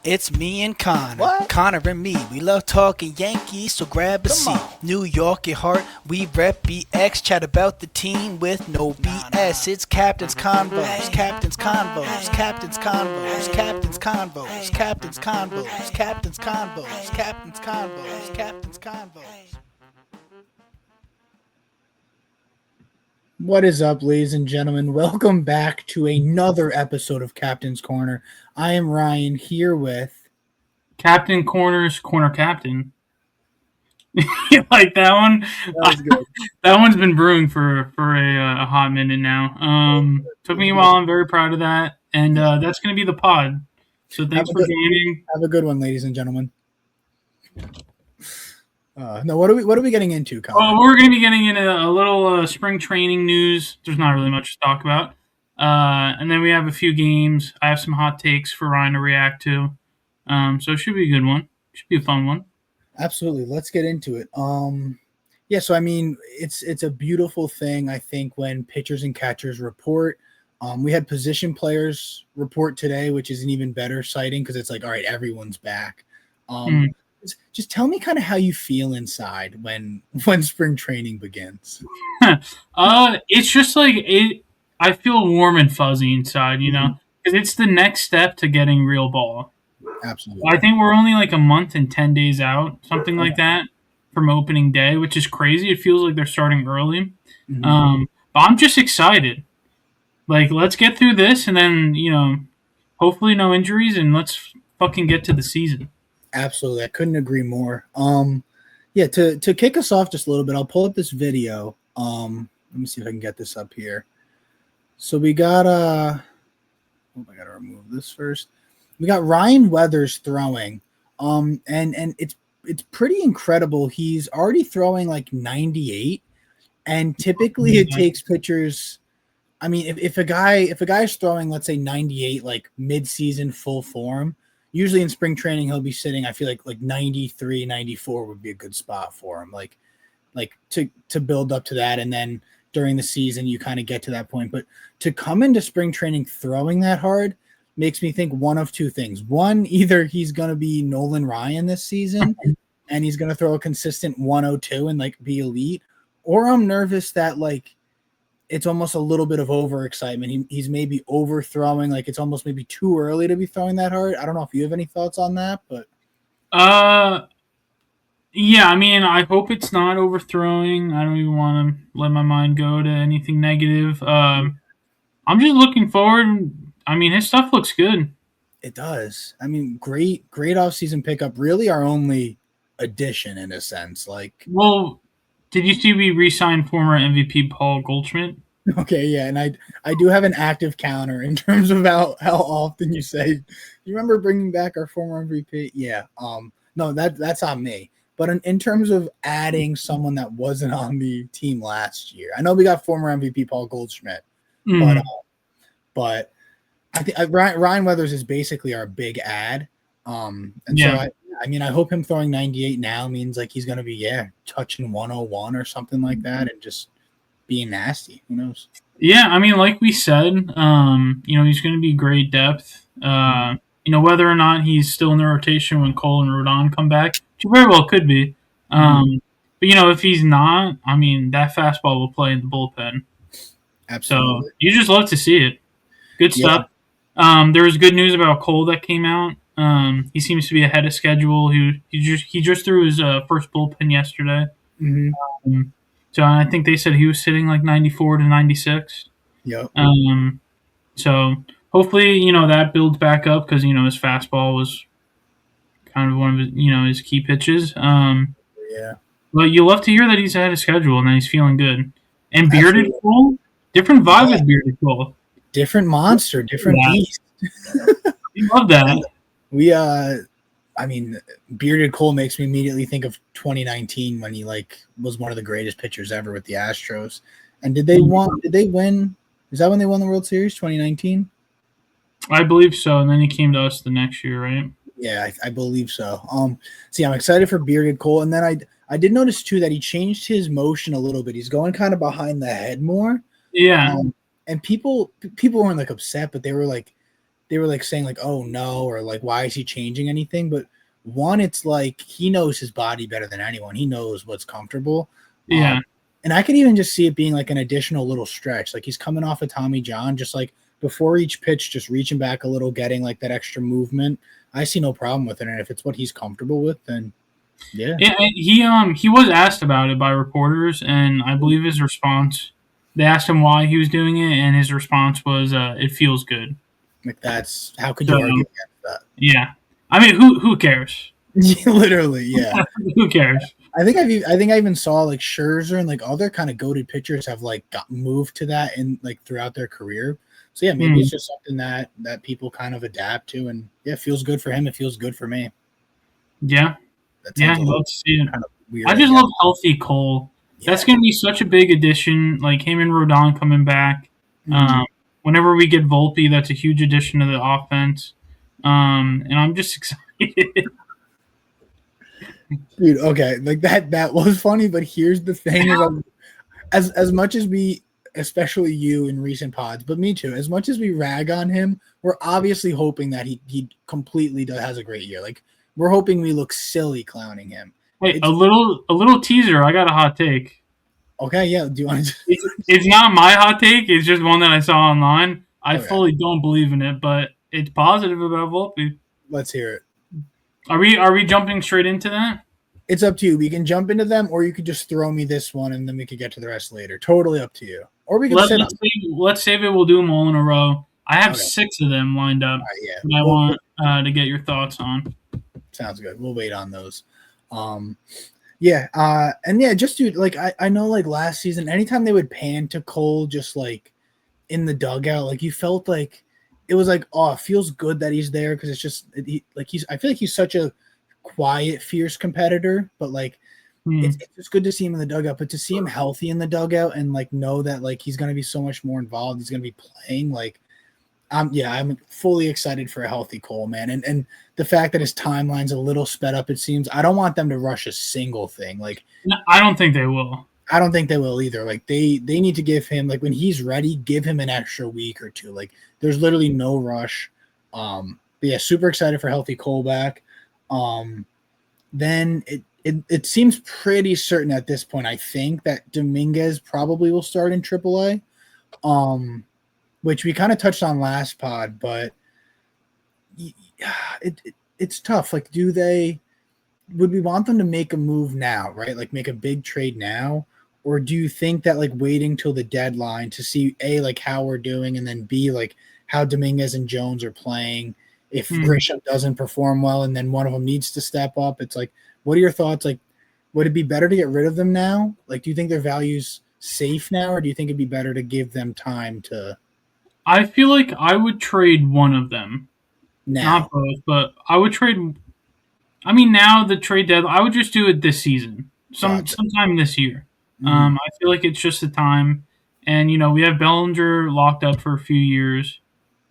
It's me and Connor. What? Connor and me. We love talking Yankees, so grab a Come seat. on. New York at heart. We rep BX. Chat about the team with no BS. It's Captain's Convos. Captain's Convos. Captain's Convos. Captain's Convos. Captain's Convos. Captain's Convos. Captain's Convos. Captain's Convos. What is up, ladies and gentlemen? Welcome back to another episode of Captain's Corner. I am Ryan here with Captain Corner's Corner Captain. You like that one? that was good. That one's been brewing for a hot minute now. Took me a while. I'm very proud of that, and that's going to be the pod. So thanks for joining. Have a good one, ladies and gentlemen. No, what are we getting into, Connor? Well, we're going to be getting into a little spring training news. There's not really much to talk about, and then we have a few games. I have some hot takes for Ryan to react to. So it should be a good one. Should be a fun one. Absolutely. Let's get into it. Yeah, so I mean, it's a beautiful thing, I think, when pitchers and catchers report. We had position players report today, which is an even better sighting because it's like, all right, everyone's back. Just tell me kind of how you feel inside when spring training begins. It's just like it. I feel warm and fuzzy inside, you know, because it's the next step to getting real ball. Absolutely. I think we're only like a month and 10 days out, something like that, from opening day, which is crazy. It feels like they're starting early. But I'm just excited. Like, let's get through this, and then, you know, hopefully no injuries, and let's fucking get to the season. Absolutely. I couldn't agree more. Yeah, to kick us off just a little bit, I'll pull up this video. Let me see if I can get this up here. So we got I gotta remove this first. We got Ryan Weathers throwing. And it's pretty incredible. He's already throwing like 98. And typically it takes pitchers. I mean, if a guy's throwing, let's say 98, like mid-season full form, usually in spring training, he'll be sitting, I feel like 93, 94 would be a good spot for him. Like to build up to that. And then during the season, you kind of get to that point. But to come into spring training throwing that hard makes me think one of two things. One, either he's going to be Nolan Ryan this season and he's going to throw a consistent 102 and like be elite, or I'm nervous that like it's almost a little bit of overexcitement. He's maybe overthrowing, like it's almost maybe too early to be throwing that hard. I don't know if you have any thoughts on that, but yeah, I mean, I hope it's not overthrowing. I don't even want to let my mind go to anything negative. I'm just looking forward. I mean, his stuff looks good. It does. I mean, great offseason pickup. Really our only addition in a sense. Like, well, did you see we re-signed former MVP Paul Goldschmidt? Okay, yeah, and I do have an active counter in terms of how often you say, you remember bringing back our former MVP? Yeah. No, that's on me. But in terms of adding someone that wasn't on the team last year, I know we got former MVP Paul Goldschmidt, but I think Ryan Weathers is basically our big ad. So I mean, I hope him throwing 98 now means like he's going to be, touching 101 or something like that and just being nasty. Who knows? Yeah, I mean, like we said, you know, he's going to be great depth. You know, whether or not he's still in the rotation when Cole and Rodon come back, which very well could be. But, you know, if he's not, I mean, that fastball will play in the bullpen. Absolutely. So you just love to see it. Good stuff. There was good news about Cole that came out. He seems to be ahead of schedule. He just threw his first bullpen yesterday. So I think they said he was sitting like 94 to 96. Yep. So hopefully, you know, that builds back up because, you know, his fastball was kind of one of his, you know, his key pitches. Yeah. But you love to hear that he's ahead of schedule and that he's feeling good. And Bearded Cole, different vibe with Bearded Cole. Different monster, different beast. We love that. I mean, Bearded Cole makes me immediately think of 2019 when he like was one of the greatest pitchers ever with the Astros. And did they win? Is that when they won the World Series, 2019? I believe so. And then he came to us the next year, right? Yeah, I believe so. See, I'm excited for Bearded Cole. And then I did notice too that he changed his motion a little bit. He's going kind of behind the head more. Yeah. And people weren't like upset, but they they were like saying like, oh no, or like why is he changing anything? But one, it's like he knows his body better than anyone. He knows what's comfortable. Yeah. And I could even just see it being like an additional little stretch. Like he's coming off of Tommy John, just like before each pitch, just reaching back a little, getting like that extra movement. I see no problem with it. And if it's what he's comfortable with, then yeah. He was asked about it by reporters, and I believe his response. They asked him why he was doing it, and his response was, "It feels good." Like that's how could So, you argue against yeah. I mean, who cares? that? Literally, yeah. Who cares? I think I even saw like Scherzer and like other kind of goated pitchers have like got moved to that in like throughout their career. So yeah, maybe it's just something that people kind of adapt to, and yeah, it feels good for him. It feels good for me. Yeah. That Yeah, sounds I'd love to see it. kind of weird. I just love healthy Cole. Yeah. That's going to be such a big addition. Like him and Rodon coming back. Whenever we get Volpe, that's a huge addition to the offense. And I'm just excited. Dude, okay, like that was funny, but here's the thing: is as much as we, especially you in recent pods, but me too, as much as we rag on him, we're obviously hoping that he completely has a great year. Like we're hoping we look silly clowning him. Hey, a little teaser. I got a hot take. Okay, yeah. Do you want to? It's not my hot take. It's just one that I saw online. I Okay. fully don't believe in it, but it's positive about Volpe. Let's hear it. Are we jumping straight into that? It's up to you. We can jump into them, or you could just throw me this one, and then we could get to the rest later. Totally up to you. Or we can Let's save it. We'll do them all in a row. I have 6 of them lined up. Right, yeah. That I want to get your thoughts on. Sounds good. We'll wait on those. Yeah. And yeah, just dude, like I know like last season, anytime they would pan to Cole just like in the dugout, like you felt like it was like, oh, it feels good that he's there because it's just I feel like he's such a quiet, fierce competitor, but like it's just good to see him in the dugout. But to see him healthy in the dugout and like know that like he's gonna be so much more involved, he's gonna be playing, like I'm fully excited for a healthy Cole, man. And the fact that his timeline's a little sped up, it seems. I don't want them to rush a single thing. Like No, I don't think they will. I don't think they will either. Like they need to give him, like when he's ready, give him an extra week or two. Like there's literally no rush. But yeah, super excited for healthy Cole back. Then it seems pretty certain at this point, I think, that Dominguez probably will start in AAA. Which we kind of touched on last pod, but it's tough. Like, would we want them to make a move now, right? Like make a big trade now? Or do you think that like waiting till the deadline to see A, like how we're doing, and then B, like how Dominguez and Jones are playing, if Grisham doesn't perform well and then one of them needs to step up, it's like, what are your thoughts? Like, would it be better to get rid of them now? Like, do you think their value's safe now, or do you think it'd be better to give them time to... I feel like I would trade one of them. Now. Not both, but I would trade. I mean, now the trade deadline, I would just do it this season, sometime this year. I feel like it's just the time. And, we have Bellinger locked up for a few years.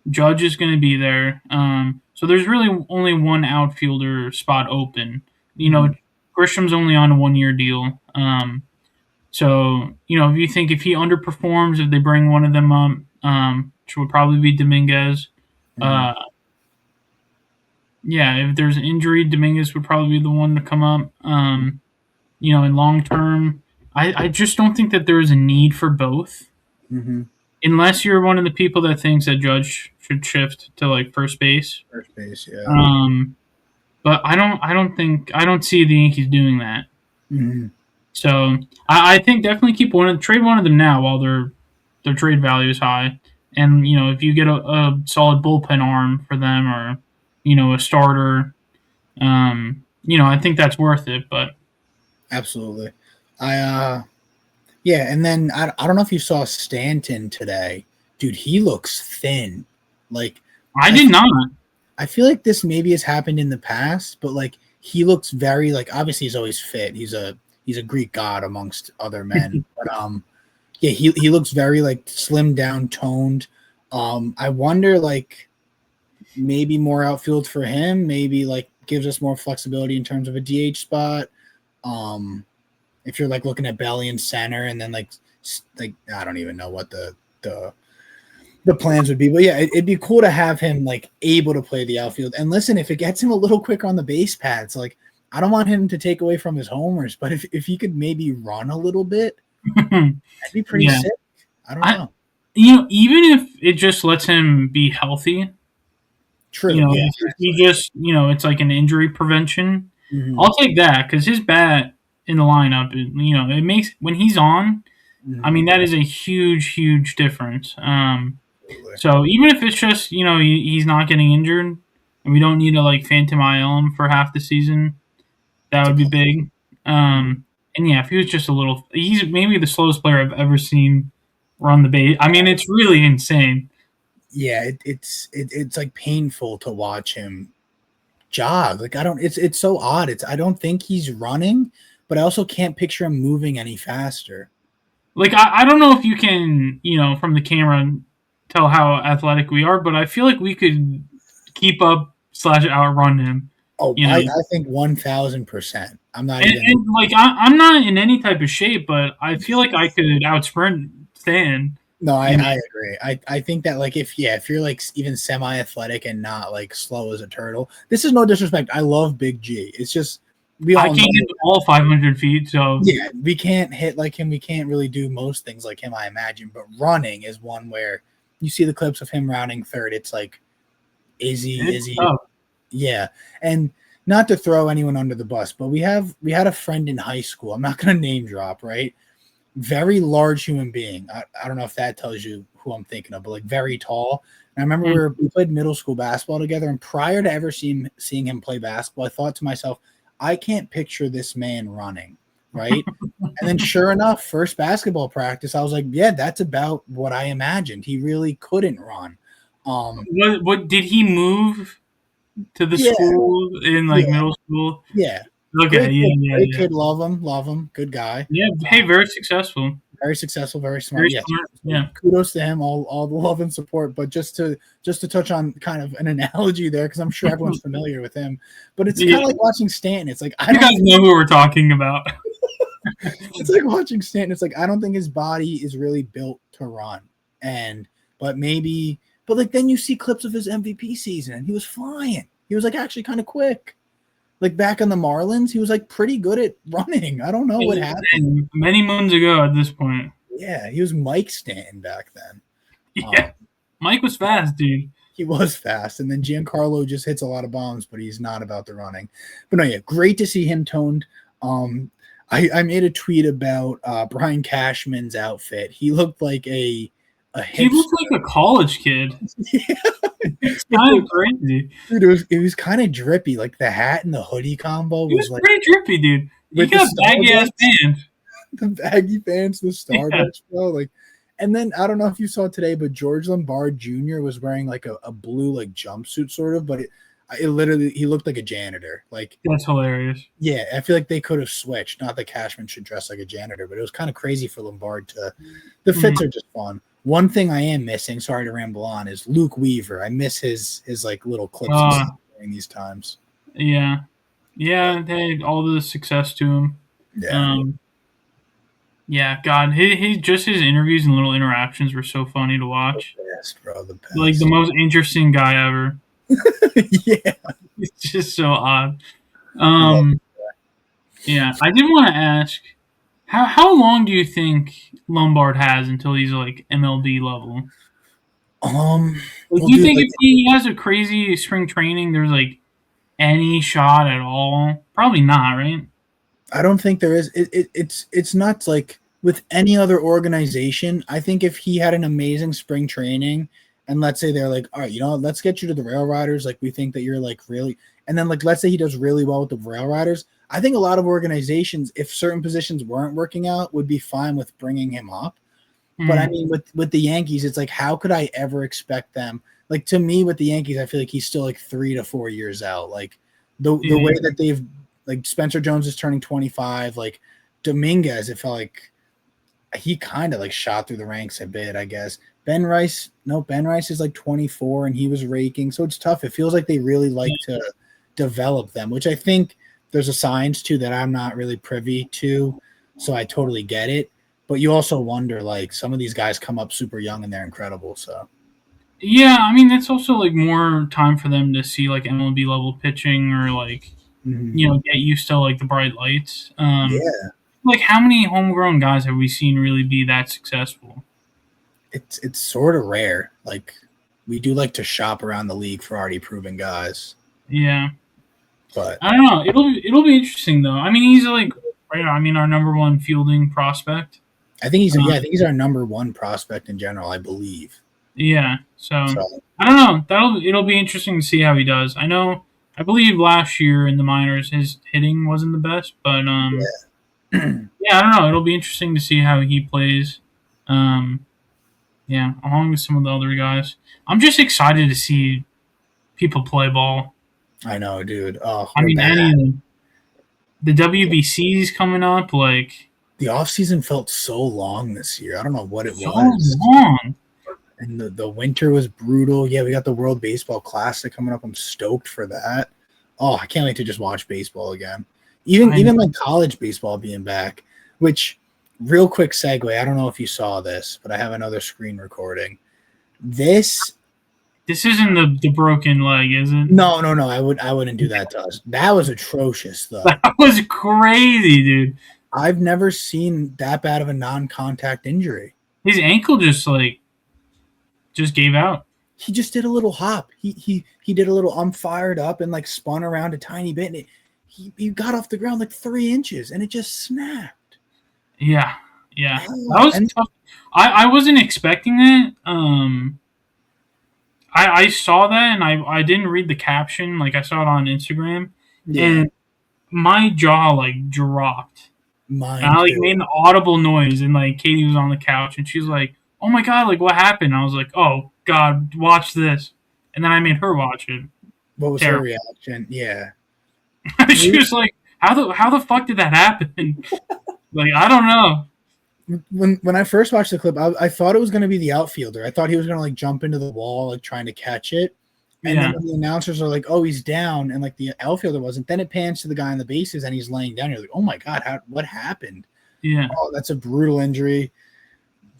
Judge is going to be there. So there's really only one outfielder spot open. Grisham's only on a 1-year deal. So, if he underperforms, if they bring one of them up, which would probably be Dominguez. If there's an injury, Dominguez would probably be the one to come up. In long term, I just don't think that there is a need for both. Unless you're one of the people that thinks that Judge should shift to like first base. First base, yeah. But I don't see the Yankees doing that. So I think definitely trade one of them now while their trade value is high. And, if you get a solid bullpen arm for them or, a starter, I think that's worth it. But absolutely. And then I don't know if you saw Stanton today. Dude, he looks thin. Like I did not. I feel like this maybe has happened in the past, but like he looks very, like, obviously he's always fit. He's a Greek god amongst other men. But yeah, he looks very like slimmed down, toned. I wonder, like, maybe more outfield for him, maybe like gives us more flexibility in terms of a DH spot. If you're like looking at Belly in center, and then like I don't even know what the the plans would be. But yeah, it'd be cool to have him like able to play the outfield. And listen, if it gets him a little quicker on the base pads, like I don't want him to take away from his homers, but if he could maybe run a little bit, that'd be pretty Yeah. sick. I don't know. Even if it just lets him be healthy, True. Yeah. if he just, it's like an injury prevention. Mhm. I'll take that because his bat in the lineup, it makes when he's on. I mean, that is a huge, huge difference. So even if it's just he's not getting injured, and we don't need to like phantom IL him for half the season, that would be big. And yeah, if he was just he's maybe the slowest player I've ever seen run the base. I mean, it's really insane. Yeah, it's like painful to watch him jog. Like it's so odd. I don't think he's running, but I also can't picture him moving any faster. Like I don't know if you can, from the camera tell how athletic we are, but I feel like we could keep up / outrun him. Oh, I think 1,000%. I'm not even like I'm not in any type of shape, but I feel like I could outsprint Stan. No, I agree. I think that like if you're like even semi-athletic and not like slow as a turtle, this is no disrespect. I love Big G. It's just I can't get all 500 feet, so yeah, we can't hit like him. We can't really do most things like him, I imagine. But running is one where you see the clips of him rounding third. It's like, is he? Tough. Yeah, and not to throw anyone under the bus, but we had a friend in high school. I'm not going to name drop, right? Very large human being. I don't know if that tells you who I'm thinking of, but like very tall. And I remember we played middle school basketball together, and prior to ever seeing him play basketball, I thought to myself, I can't picture this man running, right? And then sure enough, first basketball practice, I was like, yeah, that's about what I imagined. He really couldn't run. What did he move to the school in middle school? Yeah. Okay, great kid, love him, good guy. Yeah, hey, very successful. Very successful, very smart. Very smart. Yeah. Kudos to him, all the love and support. But just to touch on kind of an analogy there, because I'm sure everyone's familiar with him. But it's kind of like watching Stanton. It's like you guys know who we're talking about. It's like watching Stanton. It's like I don't think his body is really built to run. But like then you see clips of his MVP season and he was flying. He was like actually kind of quick. Like back on the Marlins, he was like pretty good at running. I don't know what happened. Many moons ago at this point. Yeah, he was Mike Stanton back then. Yeah, Mike was fast, dude. He was fast, and then Giancarlo just hits a lot of bombs, but he's not about the running. But no, yeah, great to see him toned. I made a tweet about Brian Cashman's outfit. He looked like a hipster. He looked like a college kid. Yeah. It's kind of crazy. Dude, it was kind of drippy. Like the hat and the hoodie combo was like pretty drippy, dude. You got baggy ass pants. The baggy pants, the Starbucks, bro. Like, and then I don't know if you saw today, but George Lombard Jr. was wearing like a blue like jumpsuit sort of, but it literally he looked like a janitor. Like that's hilarious. Yeah, I feel like they could have switched. Not that Cashman should dress like a janitor, but it was kind of crarazy for Lombard to. The fits are just fun. One thing I am missing, sorry to ramble on, is Luke Weaver. I miss his like little clips during these times. Yeah, they had all the success to him. Yeah. Yeah, God, his interviews and little interactions were so funny to watch. The best, bro, the best. Like the most interesting guy ever. Yeah, it's just so odd. Yeah, I did want to ask, how long do you think Lombard has until he's like MLB level? Do you think if he has a crazy spring training, there's like any shot at all? Probably not, right? I don't think there is. It's not like with any other organization. I think if he had an amazing spring training, and let's say they're like, all right, let's get you to the Rail Riders. Like we think that you're like really, and then like let's say he does really well with the Rail Riders. I think a lot of organizations, if certain positions weren't working out, would be fine with bringing him up. But I mean, with the Yankees, it's like, how could I ever expect them? Like to me, with the Yankees, I feel like he's still like 3 to 4 years out. Like the way that they've like Spencer Jones is turning 25. Like Dominguez, it felt like he kind of like shot through the ranks a bit, I guess. Ben Rice is like 24 and he was raking. So it's tough. It feels like they really like to develop them, which I think there's a science to that I'm not really privy to. So I totally get it. But you also wonder, like, some of these guys come up super young and they're incredible. So Yeah, I mean that's also like more time for them to see like MLB level pitching or like Hmm. get used to like the bright lights. Yeah, Like how many homegrown guys have we seen really be that successful? it's sort of rare. Like we do like to shop around the league for already proven guys, Yeah, but I don't know. It'll be interesting though. I mean, he's like right. I mean, our number one fielding prospect. I think he's Uh, yeah, I think he's our number one prospect in general, I believe. yeah, so So I don't know. It'll be interesting to see how he does. I believe last year in the minors his hitting wasn't the best, but yeah. yeah, I don't know. It'll be interesting to see how he plays. Um, yeah, along with some of the other guys. I'm just excited to see people play ball. I know, dude. Oh, I we're mean, back. any of them. The WBC's coming up, like The off season felt so long this year. I don't know what it so was. long. And the winter was brutal. Yeah, we got the World Baseball Classic coming up. I'm stoked for that. Oh, I can't wait to just watch baseball again. Even I even like college baseball being back, which real quick segue. I don't know if you saw this, but I have another screen recording. This This isn't the broken leg, is it? no. I wouldn't do that to us. That was atrocious though. That was crazy, dude. I've never seen that bad of a non-contact injury. His ankle just gave out. He just did a little hop. He did a little I'm fired up and like spun around a tiny bit and he got off the ground like 3 inches and it just snapped. Yeah, yeah. Oh, That was and tough. I wasn't expecting it. I saw that and I didn't read the caption. Like I saw it on Instagram, yeah, and my jaw like dropped. And mine I like too. made an audible noise, and like Katie was on the couch, and she's like, "Oh my god, like what happened?" I was like, "Oh god, watch this," and then I made her watch it. What was her Terrible. reaction? Yeah. She was like, how the fuck did that happen?" Like I don't know. When I first watched the clip, I thought it was going to be the outfielder. I thought he was going to like jump into the wall like trying to catch it. And then Yeah, when the announcers are like, "Oh, he's down," and like the outfielder wasn't, then it pans to the guy on the bases and he's laying down. You're like, "Oh my god, what happened?" yeah. Oh, that's a brutal injury.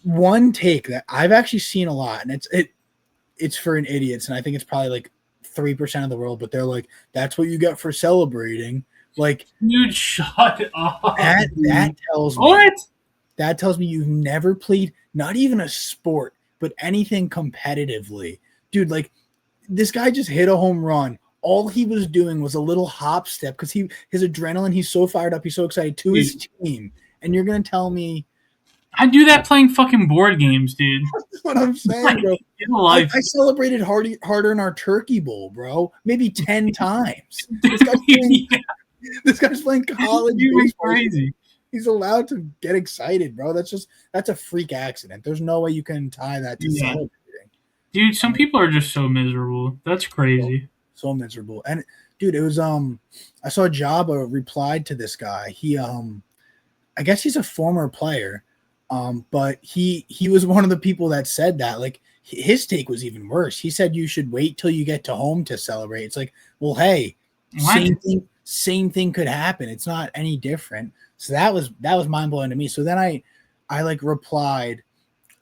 One take that I've actually seen a lot, and it's for an idiots, and I think it's probably like 3% of the world, but they're like, "That's what you get for celebrating." Like Dude, shut up. that Dude. tells me What? that tells me you've never played not even a sport, but anything competitively, dude. Like this guy just hit a home run. All he was doing was a little hop step because his adrenaline. He's so fired up. He's so excited to his Dude, team, and you're gonna tell me I do that playing fucking board games, dude. what I'm saying, Like, bro. in I, life. I celebrated harder in our turkey bowl, bro. Maybe 10 times. Dude, yeah, This guy's playing college you went baseball. crazy. He's allowed to get excited, bro. That's a freak accident. There's no way you can tie that to Yeah. celebrating. Dude, some people are just so miserable. That's So, crazy. so miserable. And dude, it was I saw Jabba replied to this guy. He I guess he's a former player. But he was one of the people that said that. Like his take was even worse. He said you should wait till you get to home to celebrate. It's like, well, hey, What? same thing could happen. It's not any different. So that was mind blowing to me. So then I like replied,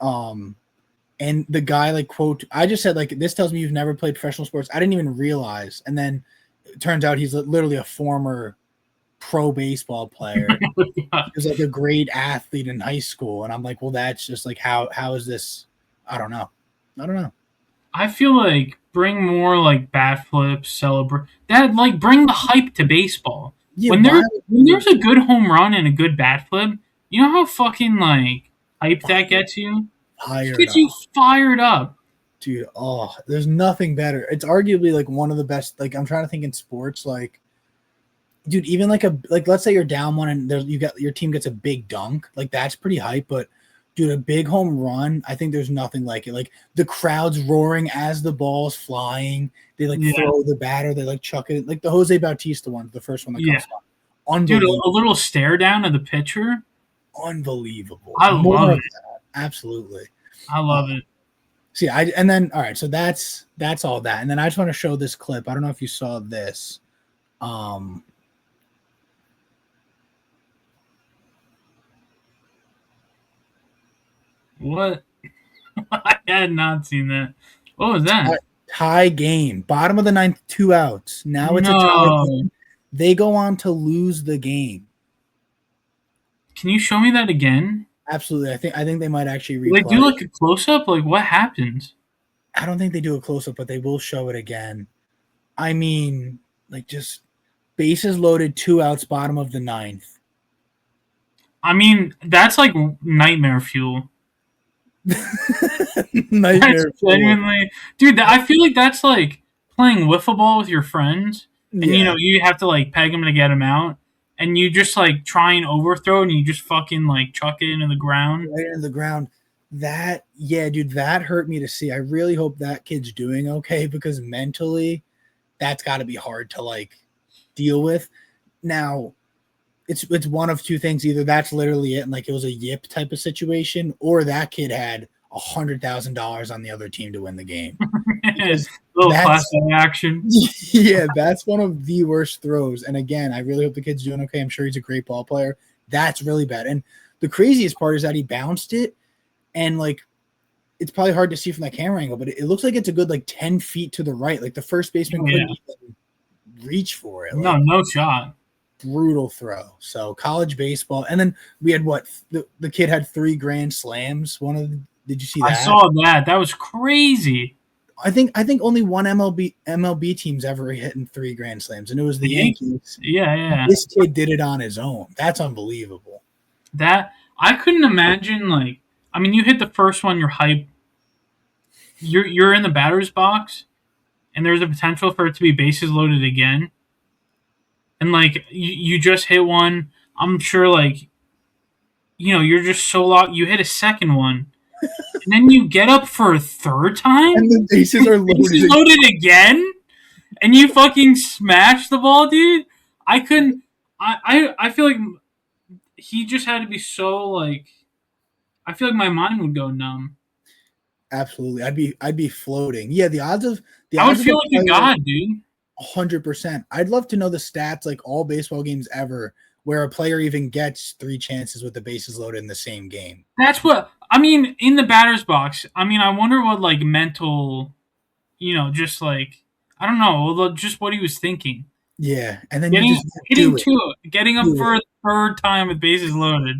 and the guy like quote, I just said like this tells me you've never played professional sports. I didn't even realize. And then it turns out he's literally a former pro baseball player. He was like a great athlete in high school, and I'm like, well, that's just like how is this? I don't know. I feel like bring more like bat flips, celebrate that. Like bring the hype to baseball. Yeah, When why there's a good home run and a good bat flip, you know how fucking like hype that gets you. It fired gets you up, fired up. dude? Oh, there's nothing better. It's arguably like one of the best. Like I'm trying to think in sports, like, dude, even like let's say you're down one and you got your team gets a big dunk, like that's pretty hype, but. Dude, a big home run. I think there's nothing like it. Like the crowd's roaring as the ball's flying. They like Yeah, throw the batter. They like chuck it. Like the Jose Bautista one, the first one that yeah, comes on. dude. Unbelievable. A little stare down of the pitcher. Unbelievable. I love More of it. that. Absolutely. I love it. See, and then all right, so that's all that. And then I just want to show this clip. I don't know if you saw this. Um What? I had not seen that. What was that? Tie game. Bottom of the ninth, 2 outs. Now it's a tie No. game. They go on to lose the game. Can you show me that again? Absolutely. I think they might actually Like, do replay. like a close up? Like, what happens? I don't think they do a close up, but they will show it again. I mean, like just bases loaded, 2 outs, bottom of the ninth. I mean, that's like nightmare fuel. Nightmare. That's genuinely, dude. I feel like that's like playing wiffle ball with your friends, and Yeah. you have to like peg them to get them out, and you just like try and overthrow, and you just fucking like chuck it into the ground. Right into the ground. That, yeah, dude, that hurt me to see. I really hope that kid's doing okay because mentally, that's got to be hard to like deal with. Now, it's one of two things: either that's literally it, and like it was a yip type of situation, or that kid had $100,000 on the other team to win the game. Little class action. Yeah, that's one of the worst throws. And again, I really hope the kid's doing okay. I'm sure he's a great ball player. That's really bad. And the craziest part is that he bounced it, and like it's probably hard to see from that camera angle, but it looks like it's a good like 10 feet to the right. Like the first baseman couldn't even reach for it. Like, No shot. Brutal throw. So college baseball, and then we had what the kid had 3 grand slams. Did you see that? I saw that. That was crazy. I think only one MLB team's ever hitting 3 grand slams, and it was the Yankees. Yeah. This kid did it on his own. That's unbelievable. That I couldn't imagine. Like, I mean, you hit the first one, you're hyped. You're in the batter's box, and there's a potential for it to be bases loaded again. And like you just hit one. I'm sure, like, you're just so locked. You hit a second one, and then you get up for a third time, and the bases are loaded again, and you fucking smash the ball, dude. I couldn't. I feel like he just had to be so like. I feel like my mind would go numb. Absolutely, I'd be floating. Yeah, I would feel like a god, dude. 100%. I'd love to know the stats, like all baseball games ever, where a player even gets 3 chances with the bases loaded in the same game. That's what I mean in the batter's box. I mean, I wonder what like mental, just like I don't know, just what he was thinking. Yeah, and then getting up for a third time with bases loaded.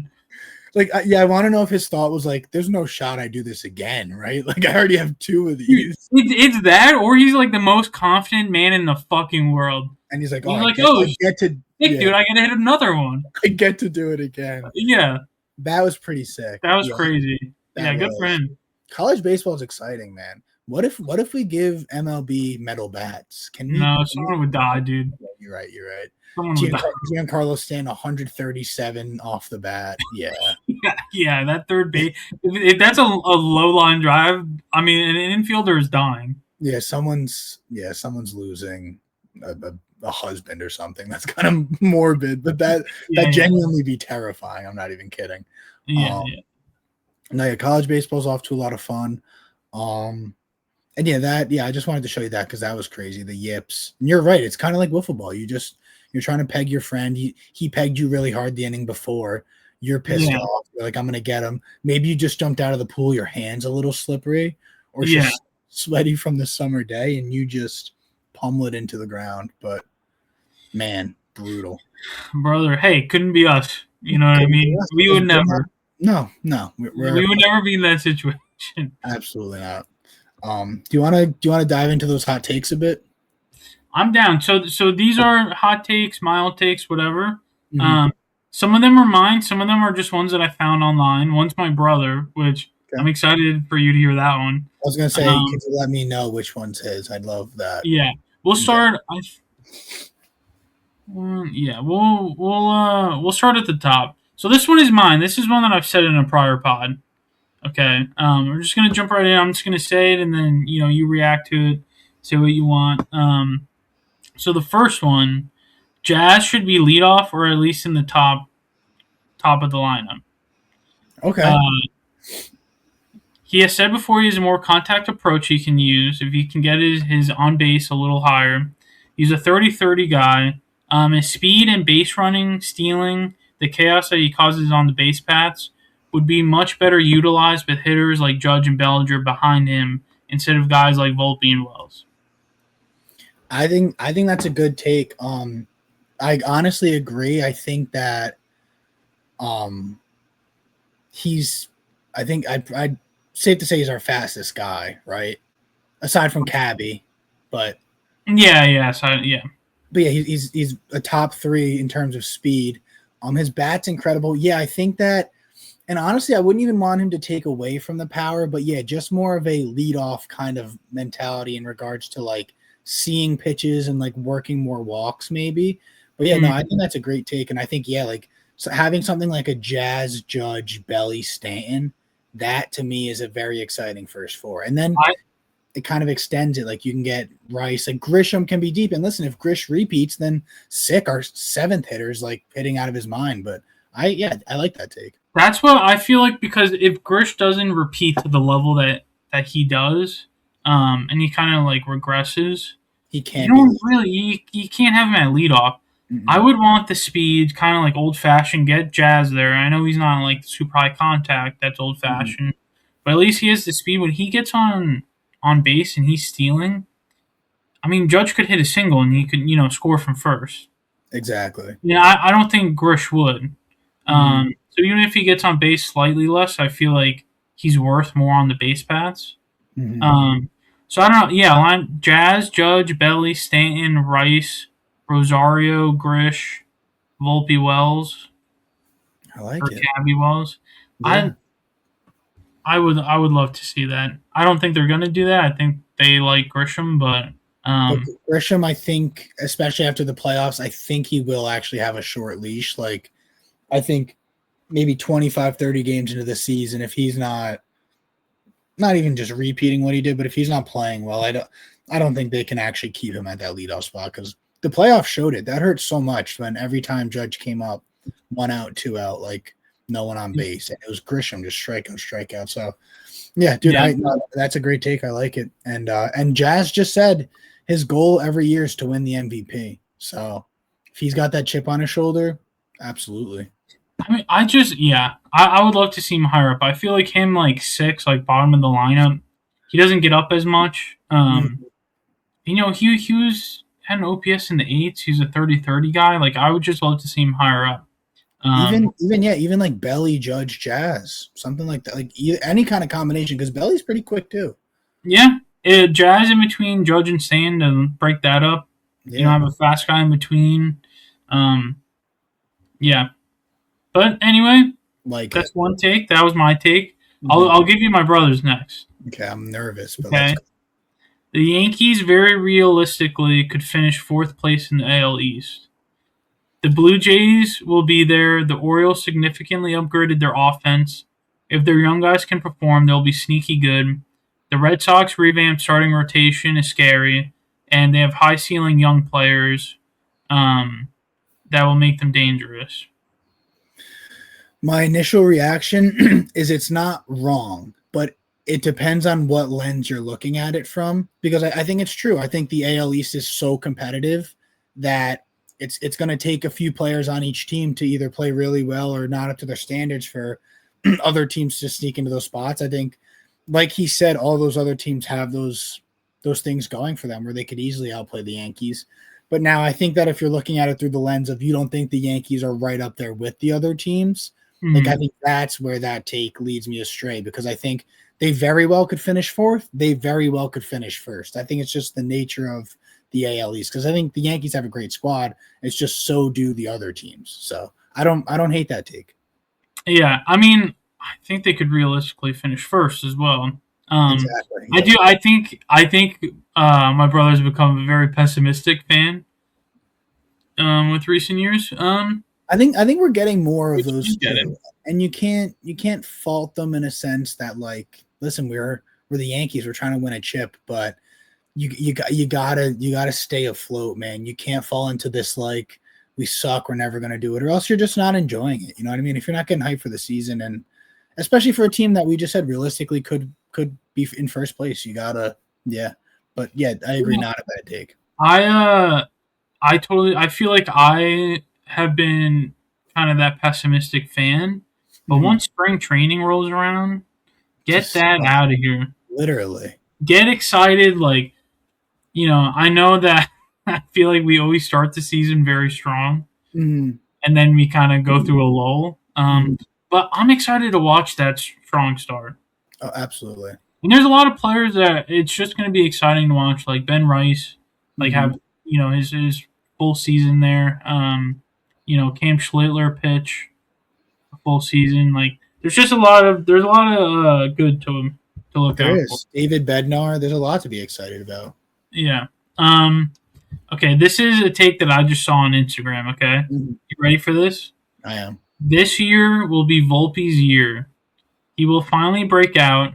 Like, I want to know if his thought was like, "There's no shot I do this again," right? Like, I already have 2 of these. It's that, or he's like the most confident man in the fucking world, and he's like, dude, I get to hit another one. I get to do it again. Yeah, that was pretty sick. That was crazy. Good for him. College baseball is exciting, man. What if we give MLB metal bats? Someone would die, dude. You're right. Giancarlo Stanton 137 off the bat. Yeah. Yeah, that third base. If that's a low line drive, I mean, an infielder is dying. Yeah, someone's losing a husband or something. That's kind of morbid, but that genuinely be terrifying. I'm not even kidding. Yeah. No, college baseball's off to a lot of fun. And I just wanted to show you that because that was crazy. The yips. And you're right. It's kind of like wiffle ball. You're trying to peg your friend. He pegged you really hard the inning before. You're pissed off. You're like, I'm going to get him. Maybe you just jumped out of the pool. Your hand's a little slippery or just sweaty from the summer day, and you just pummel it into the ground. But, man, brutal. Brother, hey, couldn't be us. You know what I mean? We would never. No. We would never be in that situation. Absolutely not. Do you want to dive into those hot takes a bit? I'm down. So these are hot takes, mild takes, whatever. Mm-hmm. Some of them are mine. Some of them are just ones that I found online. One's my brother, which I'm excited for you to hear that one. I was gonna say, could you let me know which one's his? I'd love that. Yeah, we'll start. We'll start at the top. So this one is mine. This is one that I've said in a prior pod. Okay. We're just gonna jump right in. I'm just gonna say it, and then you react to it, say what you want. So the first one, Jazz should be leadoff or at least in the top of the lineup. Okay. He has said before he has a more contact approach he can use if he can get his on base a little higher. He's a 30-30 guy. His speed and base running, stealing, the chaos that he causes on the base paths would be much better utilized with hitters like Judge and Bellinger behind him instead of guys like Volpe and Wells. I think that's a good take. I honestly agree. I think that he's I think I'd safe to say he's our fastest guy, right? Aside from Cabby, but Yeah. but yeah, he's a top 3 in terms of speed. His bat's incredible. Yeah, I think that, and honestly, I wouldn't even want him to take away from the power, but yeah, just more of a leadoff kind of mentality in regards to like seeing pitches and like working more walks, maybe. But yeah, no, I think that's a great take, and I think like so having something like a Jazz, Judge, Belly, Stanton, that to me is a very exciting first 4, and then it kind of extends it. Like you can get Rice, like Grisham can be deep. And listen, if Grish repeats, then sick, our 7th hitter's like hitting out of his mind. But I like that take. That's what I feel like, because if Grish doesn't repeat to the level that he does, and he kind of like regresses, he can't. You can't have him at leadoff. Mm-hmm. I would want the speed, kind of like old fashioned. Get Jazz there. I know he's not like super high contact. That's old fashioned, but at least he has the speed. When he gets on base and he's stealing, I mean, Judge could hit a single and he could, score from first. Exactly. Yeah, I don't think Grish would. So even if he gets on base slightly less, I feel like he's worth more on the base paths. So I don't know. Yeah, line Jazz, Judge, Belly, Stanton, Rice, Rosario, Grish, Volpe, Wells. I like it. Cabby Wells. Yeah. I would love to see that. I don't think they're going to do that. I think they like Grisham, but Grisham, I think, especially after the playoffs, I think he will actually have a short leash. Like, I think maybe 25, 30 games into the season, if he's not even just repeating what he did, but if he's not playing well, I don't think they can actually keep him at that leadoff spot, because the playoffs showed it. That hurt so much when every time Judge came up, 1 out, 2 out, like no one on base, and it was Grisham just strikeout. So yeah, dude, that's a great take. I like it. And Jazz just said his goal every year is to win the MVP. So if he's got that chip on his shoulder, absolutely. I mean, I would love to see him higher up. I feel like him, like 6, like bottom of the lineup, he doesn't get up as much. He was had an OPS in the 8s. He's a 30-30 guy. Like, I would just love to see him higher up. Even like Belly, Judge, Jazz, something like that. Like any kind of combination, because Belly's pretty quick too. Yeah, Jazz in between Judge and Sand and break that up. Yeah. Have a fast guy in between. Yeah. But anyway, that's one take. That was my take. I'll give you my brother's next. Okay, I'm nervous. But okay. The Yankees very realistically could finish 4th place in the AL East. The Blue Jays will be there. The Orioles significantly upgraded their offense. If their young guys can perform, they'll be sneaky good. The Red Sox revamped starting rotation is scary, and they have high-ceiling young players that will make them dangerous. My initial reaction is it's not wrong, but it depends on what lens you're looking at it from, because I think it's true. I think the AL East is so competitive that it's going to take a few players on each team to either play really well or not up to their standards for other teams to sneak into those spots. I think, like he said, all those other teams have those things going for them where they could easily outplay the Yankees. But now I think that if you're looking at it through the lens of you don't think the Yankees are right up there with the other teams, like I think that's where that take leads me astray, because I think they very well could finish 4th. They very well could finish 1st. I think it's just the nature of the AL East, because I think the Yankees have a great squad. It's just so do the other teams. So I don't hate that take. Yeah, I mean, I think they could realistically finish 1st as well. Exactly. I do. I think my brother's become a very pessimistic fan with recent years. I think we're getting more of those too. And you can't fault them in a sense that, like, listen, we're the Yankees, we're trying to win a chip, but you gotta stay afloat, man. You can't fall into this like we suck, we're never gonna do it, or else you're just not enjoying it. You know what I mean? If you're not getting hyped for the season, and especially for a team that we just said realistically could be in first place, you gotta But yeah, I agree, not a bad take. I feel like I have been kind of that pessimistic fan, but once spring training rolls around, get that out of here. Literally. get excited. Like, I know that I feel like we always start the season very strong, Mhm. and then we kind of go through a lull. Mhm. But I'm excited to watch that strong start. Oh, absolutely. And there's a lot of players that it's just going to be exciting to watch, like Ben Rice, like Mhm. have his full season there. Cam Schlittler pitch a full season. Like there's a lot of good to him to look There out for. is David Bednar. There's a lot to be excited about. Yeah. Okay, this is a take that I just saw on Instagram. Okay, Mhm. you ready for this? I am. This year will be Volpe's year. He will finally break out.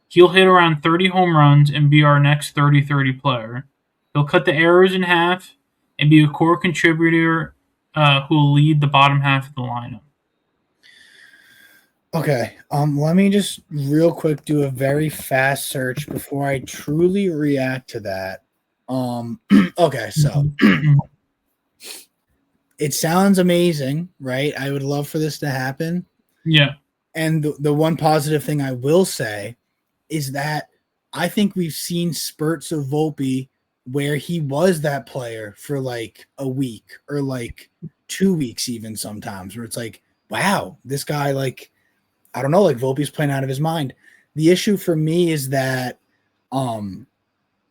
He'll hit around 30 home runs and be our next 30-30 player. He'll cut the errors in half and be a core contributor who will lead the bottom half of the lineup. Okay. Let me just real quick do a very fast search before I truly react to that. Okay, so it sounds amazing, right? I would love for this to happen. Yeah. And the one positive thing I will say is that I think we've seen spurts of Volpe where he was that player for like a week or like 2 weeks, even sometimes, where it's like, wow, this guy, like, I don't know, like Volpe's playing out of his mind. The issue for me is that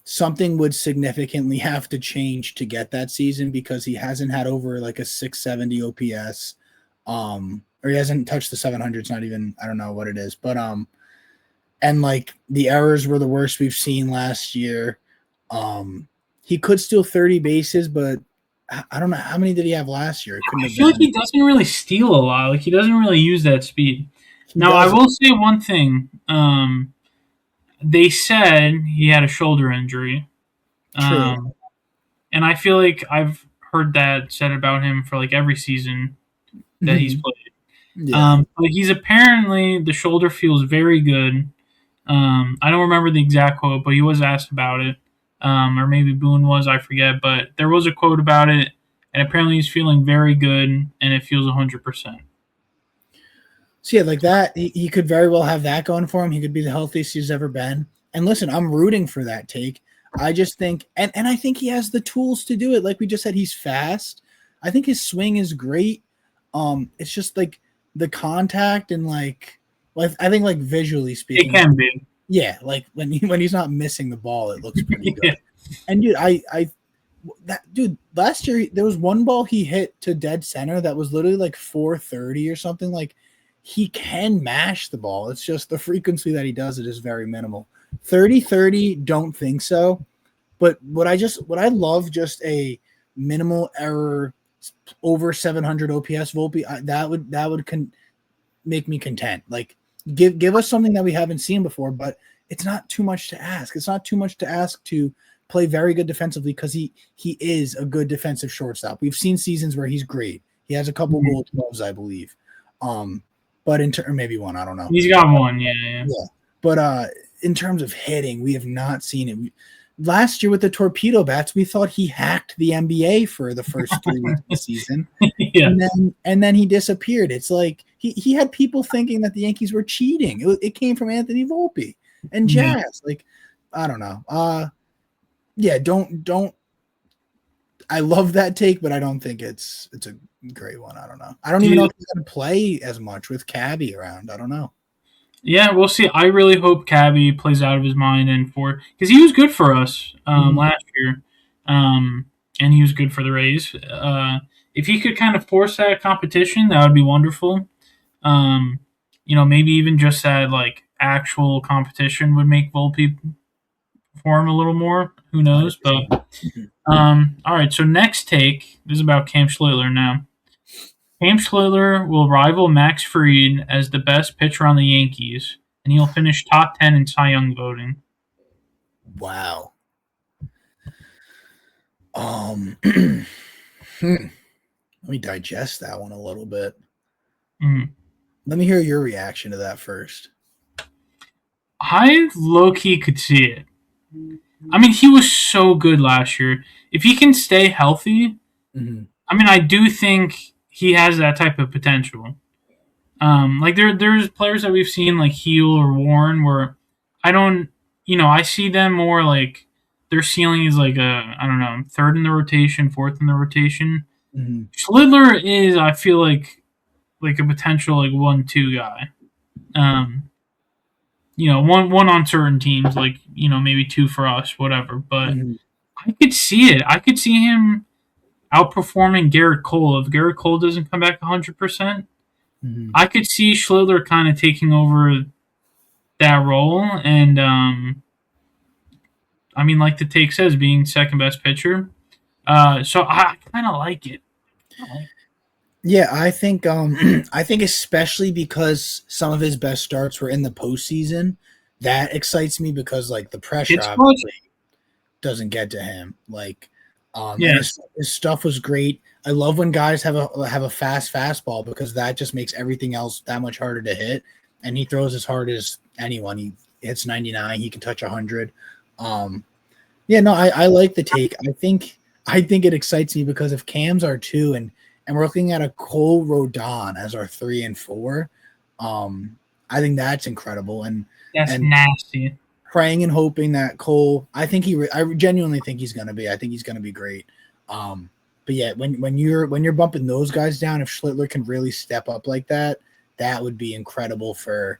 something would significantly have to change to get that season because he hasn't had over like a 670 OPS. Or he hasn't touched the 700. It's not even, I don't know what it is, but and like the errors were the worst we've seen last year. He could steal 30 bases, but I don't know how many did he have last year. It couldn't I have feel like been. he doesn't really steal a lot. Like he doesn't really use that speed. He Now I doesn't. will say one thing. They said he had a shoulder injury. True. And I feel like I've heard that said about him for like every season that he's Mhm. played. Yeah. But he's apparently the shoulder feels very good. I don't remember the exact quote, but he was asked about it, or maybe Boone was, I forget. But there was a quote about it, and apparently he's feeling very good, and it feels 100%. So yeah, like that, he could very well have that going for him. He could be the healthiest he's ever been. And listen, I'm rooting for that take. I just think, and I think he has the tools to do it. Like we just said, he's fast. I think his swing is great. It's just like the contact and like I think like visually It speaking, can be. yeah, like when he's not missing the ball, it looks pretty Yeah. good. And dude, dude, last year there was one ball he hit to dead center that was literally like 430 or something. Like he can mash the ball. It's just the frequency that he does it is very minimal. 30-30, don't think so. But what I love just a minimal error over 700 OPS Volpe. That would make me content. Like give us something that we haven't seen before, but it's not too much to ask. It's not too much to ask to play very good defensively because he is a good defensive shortstop. We've seen seasons where he's great. He has a couple gold gloves, I believe. But or maybe one, I don't know. He's got one, yeah. But in terms of hitting, we have not seen it. Last year with the torpedo bats, we thought he hacked the NBA for the first 3 weeks of the season. Yeah. And then he disappeared. It's like he had people thinking that the Yankees were cheating. It came from Anthony Volpe and Jazz. Like, I don't know. Yeah, don't. I love that take, but I don't think it's a great one. I don't know. I don't even know if he's going to play as much with Cabby around. I don't know. Yeah, we'll see. I really hope Cabby plays out of his mind and because he was good for us last year, and he was good for the Rays. If he could kind of force that competition, that would be wonderful. Maybe even just that like actual competition would make Volpe perform a little more. Who knows? But all right. So next take this is about Cam Schlittler now. Cam Schlittler will rival Max Fried as the best pitcher on the Yankees, and he'll finish top 10 in Cy Young voting. Wow. Let me digest that one a little bit. Let me hear your reaction to that first. I low-key could see it. I mean, he was so good last year. If he can stay healthy, I mean, I do think he has that type of potential. Like there's players that we've seen like Heel or Warren where I don't I see them more like their ceiling is like I don't know, third in the rotation, fourth in the rotation. Mhm. Schlittler is, I feel like a potential like 1-2 guy. Um, one on certain teams, like maybe two for us, whatever. But Mhm. I could see it. I could see him outperforming Garrett Cole if Garrett Cole doesn't come back 100%. Mhm. I could see Schlittler kind of taking over that role, and I mean, like the take says, being second best pitcher. So I kind of like it. Yeah, I think I think especially because some of his best starts were in the postseason, that excites me because like the pressure It's clutch. obviously doesn't get to him. Like and Yeah, his stuff was great. I love when guys have a fast fastball because that just makes everything else that much harder to hit. And he throws as hard as anyone. He hits 99, he can touch 100. Um yeah, no, I like the take. I think it excites me because if Cam's our two and we're looking at a Cole Rodon as our 3 and 4, I think that's incredible. that's And nasty. praying and hoping that Cole, I genuinely think he's gonna be. I think he's gonna be great. But yeah, when you're bumping those guys down, if Schlittler can really step up like that, that would be incredible for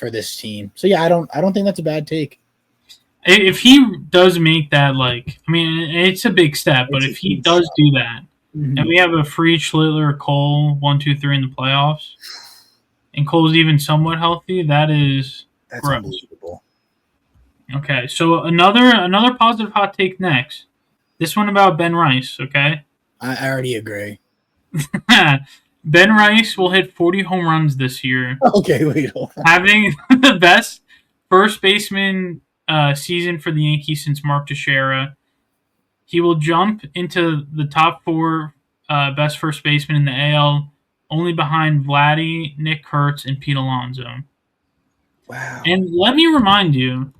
this team. So yeah, I don't think that's a bad take. If he does make that, like, I mean, it's a big step, but It's a if he huge does step. do that, and Mhm. we have a free Schlittler Cole 1, 2, 3 in the playoffs, and Cole's even somewhat healthy, that is That's gross. unbelievable. Okay, so another positive hot take next. This one about Ben Rice. Okay, I already agree. Ben Rice will hit 40 home runs this year, Okay, wait, hold on. having the best first baseman season for the Yankees since Mark Teixeira. He will jump into the top four best first baseman in the AL, only behind Vladdy, Nick Kurtz, and Pete Alonso. Wow. And let me remind you,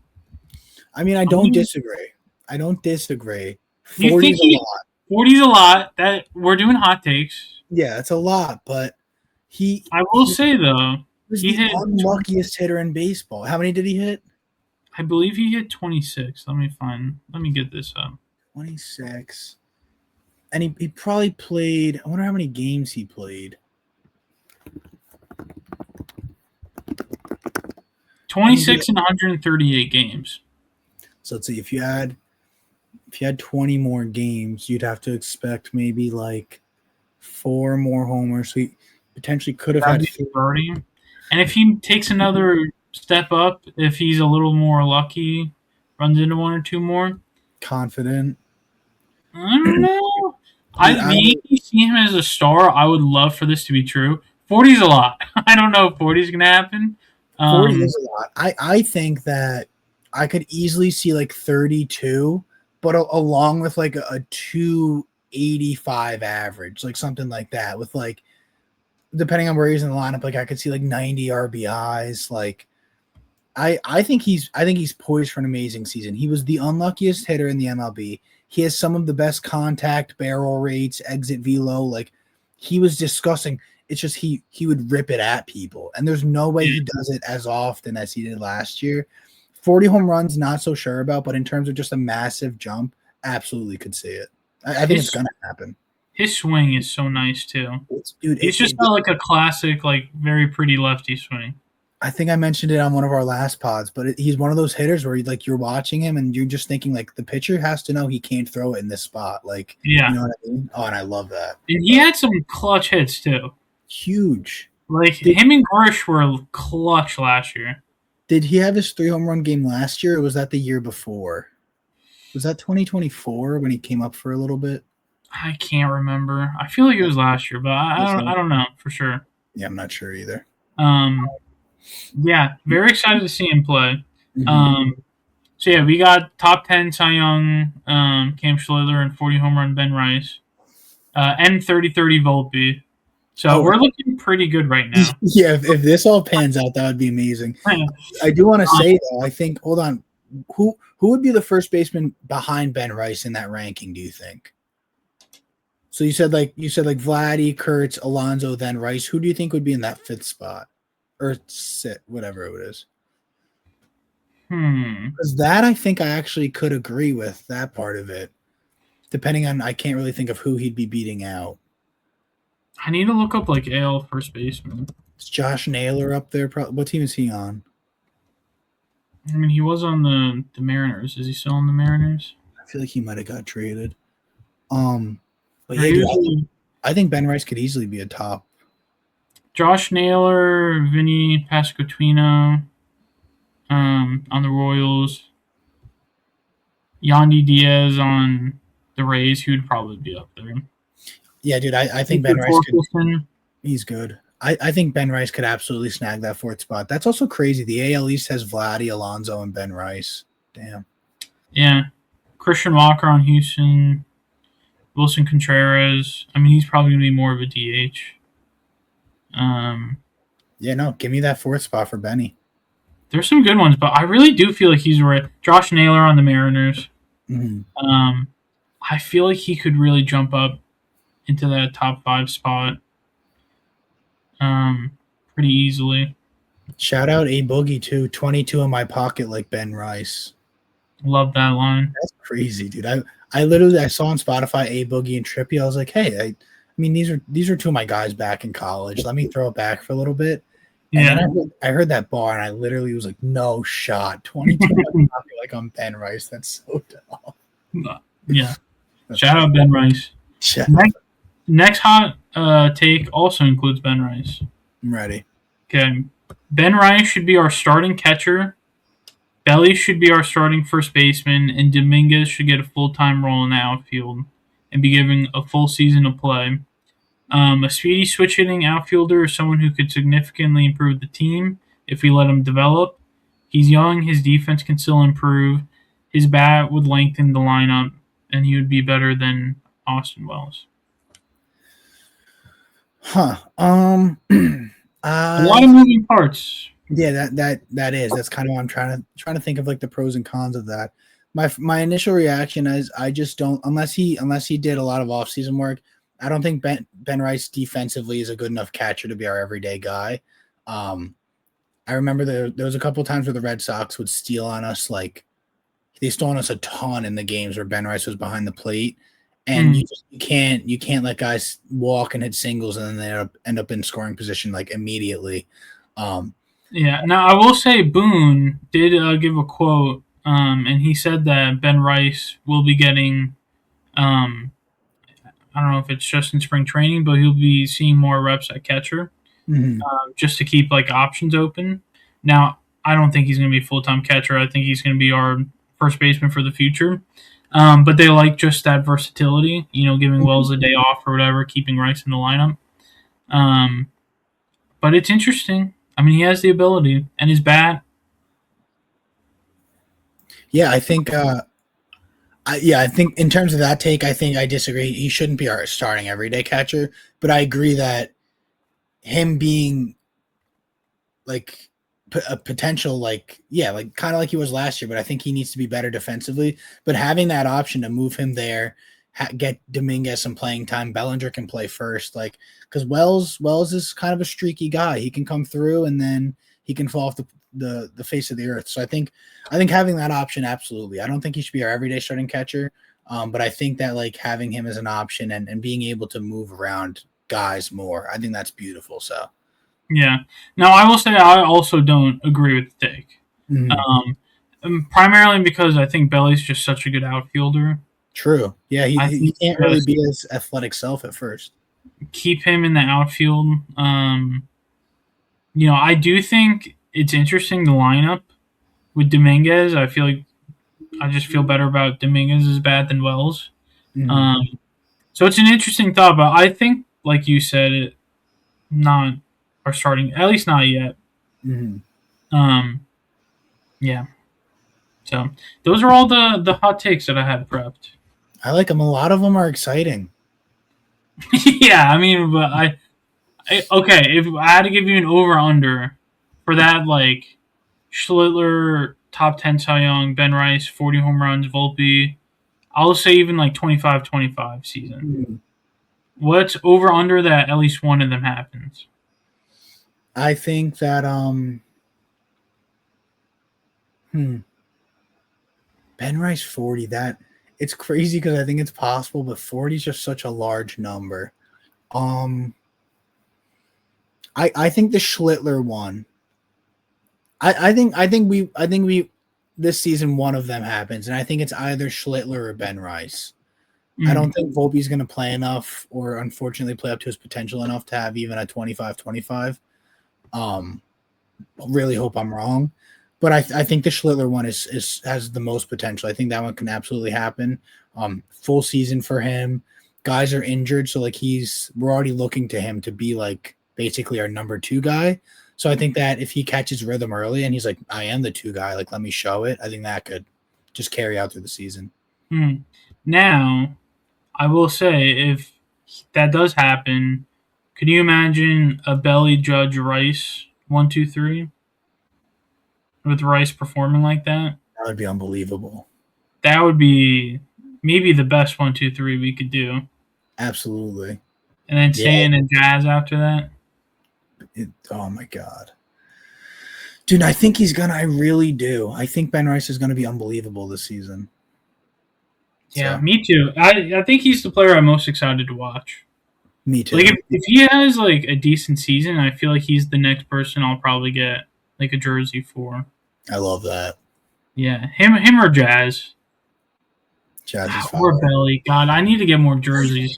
I mean, I I don't mean, disagree. I don't disagree. you 40 think is a lot. 40's a lot? That we're doing hot takes. Yeah, it's a lot, but he I will he say though, was he the hit. unluckiest hitter in baseball. How many did he hit? I believe he hit 26. Let me find. Let me get this up. 26. And he probably played, I wonder how many games he played. I mean, 26 in 138 games. so let's see, if you had 20 more games, you'd have to expect maybe like 4 more homers. So he potentially could have That'd had be 30. And if he takes another step up, if he's a little more lucky, runs into one or two more, confident. I don't know. Dude, The Yankees see him as a star. I would love for this to be true. 40's a lot. I don't know if 40's gonna happen. 40 Um, is a lot. I think that I could easily see like 32, but along with like a 285 average, like something like that, with like depending on where he's in the lineup, like I could see like 90 RBIs. Like I think he's poised for an amazing season. He was the unluckiest hitter in the MLB. He has some of the best contact barrel rates, exit velo. Like he was disgusting. It's just he would rip it at people, and there's no way he does it as often as he did last year. 40 home runs, not so sure about, but in terms of just a massive jump, absolutely could see it. I think it's his gonna happen. his swing is so nice too. Dude, He's just got like a classic, like very pretty lefty swing. I think I mentioned it on one of our last pods, but he's one of those hitters where you're watching him and you're just thinking like the pitcher has to know he can't throw it in this spot. Like, Yeah, you know what I mean? Oh, and I love that. and he had some clutch hits too. Huge. Like Did, him and Grish were clutch last year. did he have his 3 home run game last year, or was that the year before? Was that 2024 when he came up for a little bit? I can't remember. I feel like it was last year, but I don't know for sure. Yeah, I'm not sure either. Um, yeah, very excited to see him play. Mhm. Um, so yeah, we got top 10 Cy Young, Cam Schlitter, and 40 home run Ben Rice, and 30-30 Volpe. So Oh, we're looking pretty good right now. yeah. If this all pans out, that would be amazing. I do want to say though, I think hold on, who would be the first baseman behind Ben Rice in that ranking? Do you think? So you said like Vladdy, Kurtz, Alonso, then Rice. Who do you think would be in that fifth spot or sit, whatever it is? Because that I think I actually could agree with that part of it. Depending on, I can't really think of who he'd be beating out. I need to look up like AL first baseman. Is Josh Naylor up there? What team is he on? I mean, he was on the Mariners. Is he still on the Mariners? I feel like he might have got traded. But Or yeah, dude, usually I think Ben Rice could easily be a top. Josh Naylor, Vinny Pasquantino, on the Royals. Yandy Diaz on the Rays. He would probably be up there. Yeah, dude, I think Ben Rice could. He's good. I think Ben Rice could absolutely snag that fourth spot. That's also crazy. The AL East has Vladdy, Alonso, and Ben Rice. Damn. Yeah. Christian Walker on Houston. Wilson Contreras. I mean, he's probably going to be more of a DH. Yeah, no, give me that fourth spot for Benny. There's some good ones, but I really do feel like he's right. Josh Naylor on the Mariners. Mm-hmm. I feel like he could really jump up into that top 5 spot pretty easily. Shout out A Boogie too. 22 in my pocket like Ben Rice. Love that line. That's crazy, dude. I saw on Spotify A Boogie and Trippy. I was like, hey, I mean these are two of my guys back in college. Let me throw it back for a little bit. And then I heard that bar and I literally was like, no shot. 22 like on Ben Rice. That's so dumb. Yeah. Shout out Ben Rice. Next hot take also includes Ben Rice. I'm ready. Okay. Ben Rice should be our starting catcher. Belly should be our starting first baseman, and Dominguez should get a full-time role in the outfield and be given a full season of play. A speedy switch-hitting outfielder is someone who could significantly improve the team if we let him develop. He's young, his defense can still improve, his bat would lengthen the lineup, and he would be better than Austin Wells. Huh. A lot of moving parts. Yeah, that's kind of what I'm trying to think of, like the pros and cons of that. My initial reaction is I just don't, unless he did a lot of offseason work, I don't think Ben Rice defensively is a good enough catcher to be our everyday guy. I remember there was a couple of times where the Red Sox would steal on us, like they stole on us a ton in the games where Ben Rice was behind the plate, and you can't let guys walk and hit singles and then they end up in scoring position like immediately. Yeah. Now I will say Boone did give a quote, and he said that Ben Rice will be getting, I don't know if it's just in spring training, but he'll be seeing more reps at catcher, just to keep like options open. Now I don't think he's going to be a full-time catcher. I think he's going to be our first baseman for the future. But they like just that versatility, giving Wells a day off or whatever, keeping Rice in the lineup. But it's interesting. I mean, he has the ability and his bat. Yeah, I think. I think in terms of that take, I think I disagree. He shouldn't be our starting everyday catcher, but I agree that him being like a potential, like kind of like he was last year, but I think he needs to be better defensively. But having that option to move him there, get Dominguez some playing time, Bellinger can play first, like because Wells is kind of a streaky guy. He can come through and then he can fall off the face of the earth. So I think having that option, absolutely. I don't think he should be our everyday starting catcher, but I think that like having him as an option and being able to move around guys more, I think that's beautiful. So. Yeah. Now, I will say I also don't agree with the take. Primarily because I think Belly's just such a good outfielder. True. Yeah, he can't really be his athletic self at first. Keep him in the outfield. I do think it's interesting, the lineup with Dominguez. I just feel better about Dominguez's bat than Wells. So it's an interesting thought, but I think, like you said, not are starting, at least not yet. Yeah. So those are all the hot takes that I had prepped. I like them. A lot of them are exciting. Yeah, I mean, but okay, if I had to give you an over-under for that, like, Schlittler, top 10 Cy Young, Ben Rice, 40 home runs, Volpe, I'll say even like 25-25 season. What's over-under that at least one of them happens? I think that Ben Rice 40. It's crazy because I think it's possible, but 40 is just such a large number. I think the Schlittler one. I think we this season one of them happens, and I think it's either Schlittler or Ben Rice. I don't think Volpe's going to play enough, or unfortunately play up to his potential enough to have even a 25-25. Really hope I'm wrong, but I think the Schlittler one has the most potential. I think that one can absolutely happen. Full season for him. Guys are injured, so like we're already looking to him to be like basically our number 2 guy. So I think that if he catches rhythm early and he's like, I am the 2 guy, like let me show it, I think that could just carry out through the season. Now, I will say if that does happen, could you imagine a Belly Judge Rice 1, 2, 3 with Rice performing like that? That would be unbelievable. That would be maybe the best 1, 2, 3 we could do. Absolutely. And then Stan and Jazz after that. Oh my god, dude! I think he's gonna. I really do. I think Ben Rice is gonna be unbelievable this season. Yeah, me too. I think he's the player I'm most excited to watch. Me too. Like if he has like a decent season, I feel like he's the next person I'll probably get like a jersey for. I love that. Yeah, him or Jazz. Jazz is fine. Or Belly. God, I need to get more jerseys.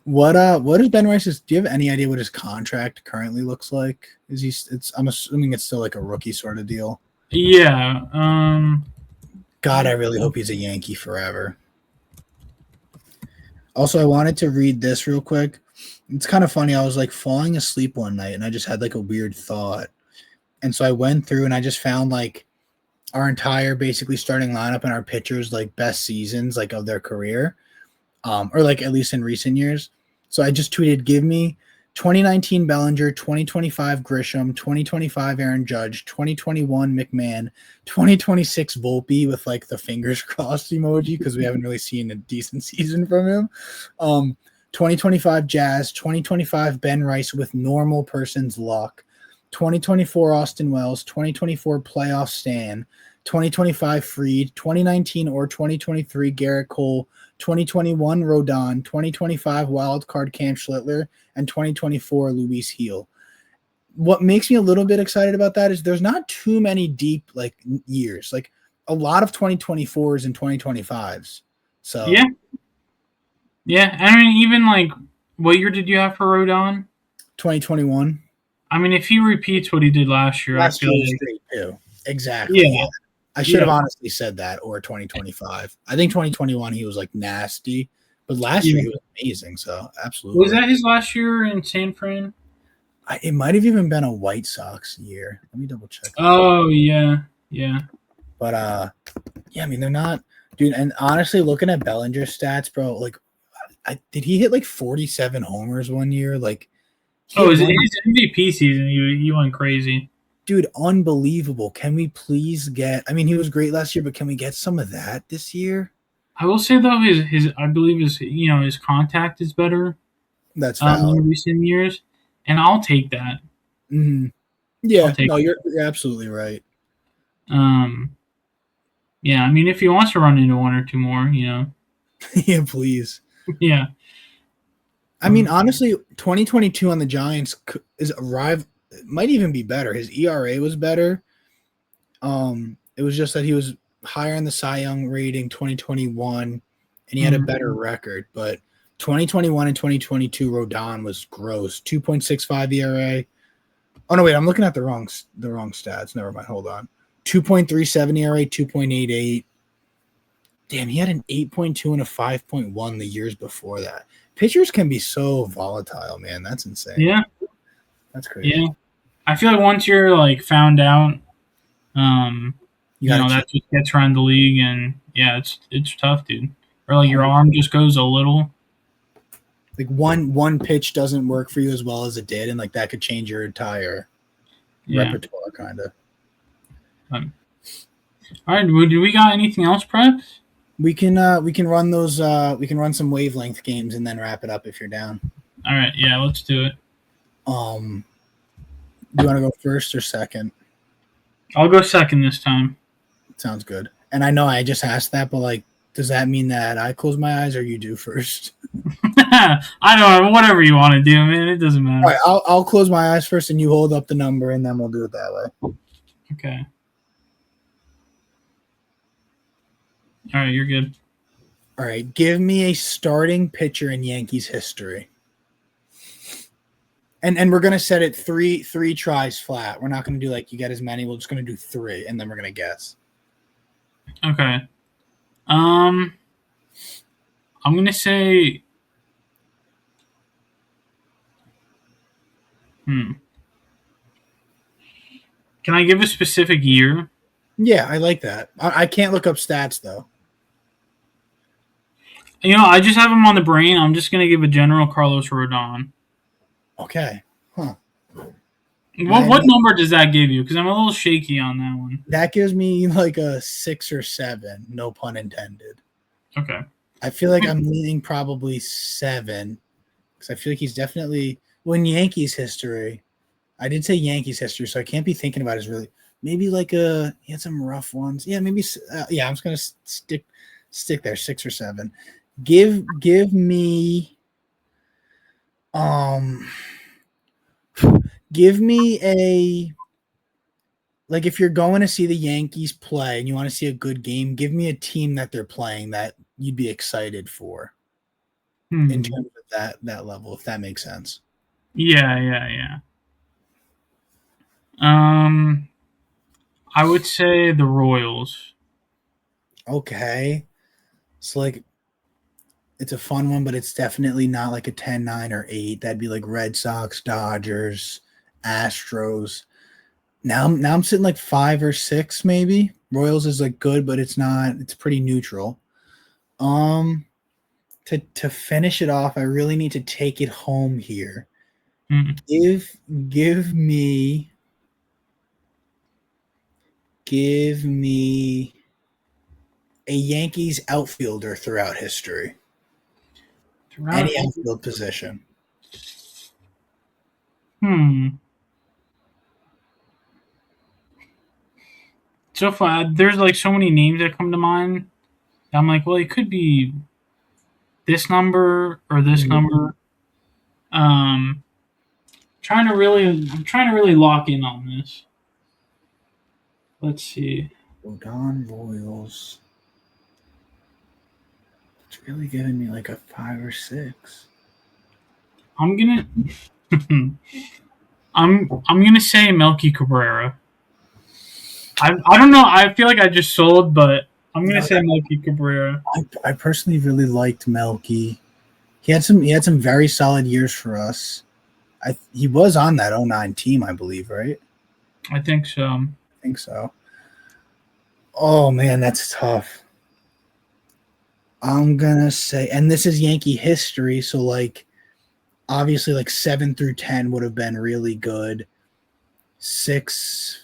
What is Ben Rice's? Do you have any idea what his contract currently looks like? I'm assuming it's still like a rookie sort of deal. Yeah. God, I really hope he's a Yankee forever. Also, I wanted to read this real quick. It's kind of funny. I was like falling asleep one night and I just had like a weird thought. And so I went through and I just found like our entire basically starting lineup and our pitchers like best seasons like of their career, or like at least in recent years. So I just tweeted, give me 2019 Bellinger, 2025 Grisham, 2025 Aaron Judge, 2021 McMahon, 2026 Volpe with like the fingers crossed emoji because we haven't really seen a decent season from him. 2025 Jazz, 2025 Ben Rice with normal person's luck, 2024 Austin Wells, 2024 playoff Stan, 2025 Freed, 2019 or 2023 Garrett Cole, 2021 Rodon, 2025 wildcard Cam Schlittler, and 2024 Luis Heel. What makes me a little bit excited about that is there's not too many deep like years. Like a lot of 2024s and 2025s. So yeah. I mean, even like what year did you have for Rodon? 2021. I mean, if he repeats what he did last year, I feel like great too. Exactly. Yeah. I should have honestly said that, or 2025. I think 2021 he was like nasty, but last year he was amazing. So absolutely. Was that his last year in San Fran? It might have even been a White Sox year. Let me double check. Oh yeah. But yeah, I mean they're not, dude. And honestly, looking at Bellinger's stats, bro, like, did he hit like 47 homers one year? Like, his MVP season, he went crazy. Dude, unbelievable. Can we please get, I mean, he was great last year, but can we get some of that this year? I will say though, his I believe his contact is better. That's valid. In recent years, and I'll take that. Mm-hmm. Yeah, no, you're absolutely right. Yeah, I mean, if he wants to run into one or two more, yeah, please. Yeah. I mean, honestly, 2022 on the Giants might even be better. His ERA was better. It was just that he was higher in the Cy Young rating 2021, and he had a better record. But 2021 and 2022, Rodon was gross. 2.65 ERA. Oh no, wait, I'm looking at the wrong stats. Never mind. Hold on. 2.37 ERA, 2.88. Damn, he had an 8.2 and a 5.1 the years before that. Pitchers can be so volatile, man. That's insane. Yeah. That's crazy. Yeah. I feel like once you're like found out, that just gets around the league, and yeah, it's tough, dude. Or like your arm just goes a little. Like one pitch doesn't work for you as well as it did, and like that could change your entire repertoire, kind of. All right, do we got anything else, preps? We can run those. We can run some wavelength games and then wrap it up if you're down. All right, yeah, let's do it. Do you want to go first or second? I'll go second this time. Sounds good. And I know I just asked that, but like, does that mean that I close my eyes or you do first? I don't know. Whatever you want to do, man. It doesn't matter. All right, I'll close my eyes first, and you hold up the number, and then we'll do it that way. Okay. All right, you're good. All right, give me a starting pitcher in Yankees history. And we're gonna set it three tries flat. We're not gonna do like you get as many. We're just gonna do 3, and then we're gonna guess. Okay. I'm gonna say. Can I give a specific year? Yeah, I like that. I can't look up stats though. I just have him on the brain. I'm just gonna give a general Carlos Rodon. Okay. Huh. What number does that give you? Because I'm a little shaky on that one. That gives me like a 6 or 7, no pun intended. Okay. I feel like I'm leaning probably 7 because I feel like he's definitely in Yankees history. I did say Yankees history, so I can't be thinking about his really. Maybe like he had some rough ones. Yeah, maybe. Yeah, I'm just gonna stick there 6 or 7. Give me give me a, like, if you're going to see the Yankees play and you want to see a good game, give me a team that they're playing that you'd be excited for in terms of that level, if that makes sense. Yeah. I would say the Royals. Okay. So, like, it's a fun one, but it's definitely not like a 10, 9, or 8. That'd be like Red Sox, Dodgers, Astros. Now I'm sitting like 5 or 6, maybe. Royals is like good, but it's not. It's pretty neutral. To finish it off, I really need to take it home here. Give me a Yankees outfielder throughout history. Any outfield position. So far, there's like so many names that come to mind. I'm like, well, it could be this number or this number. I'm trying to really lock in on this. Let's see. Rodon, Royals. It's really giving me like a 5 or 6. I'm gonna I'm gonna say Melky Cabrera. I don't know. I feel like I just sold, but I'm gonna say Melky Cabrera. I personally really liked Melky. He had some very solid years for us. He was on that 09 team, I believe, right? I think so. I think so. Oh man, that's tough. I'm gonna say, and this is Yankee history, so like obviously like 7 through 10 would have been really good. 6.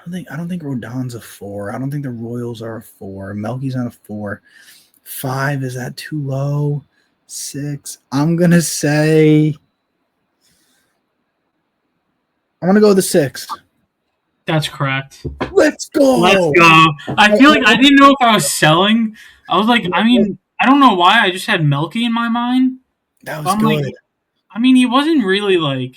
I don't think Rodon's a 4. I don't think the Royals are a 4. Melky's not a 4. 5, is that too low? 6. I'm gonna go with the 6. That's correct. Let's go. I feel like I didn't know if I was selling. I was like, I mean, I don't know why. I just had Melky in my mind. That was good. Like, I mean, he wasn't really like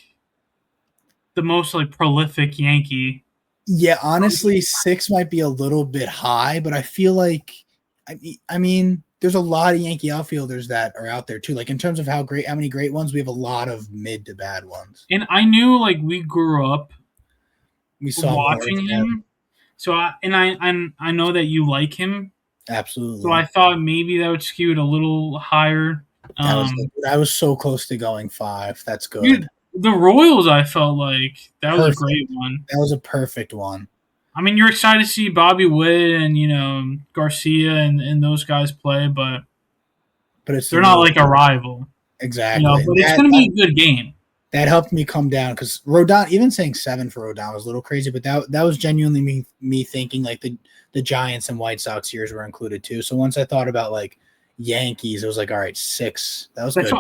the most like prolific Yankee. Yeah, honestly, 6 might be a little bit high, but I feel like, I mean, there's a lot of Yankee outfielders that are out there too. Like in terms of how many great ones, we have a lot of mid to bad ones. And I knew like we grew up. We saw watching him, so I know that you like him. Absolutely. So I thought maybe that would skew it a little higher. I was so close to going 5. That's good. Dude, the Royals, I felt like that was a great one. That was a perfect one. I mean, you're excited to see Bobby Witt and Garcia and those guys play, but they're not like a rival. Exactly. But it's going to be a good game. That helped me come down because Rodon, even saying 7 for Rodon was a little crazy, but that was genuinely me thinking like the Giants and White Sox years were included too. So once I thought about like Yankees, it was like, all right, 6. That was good.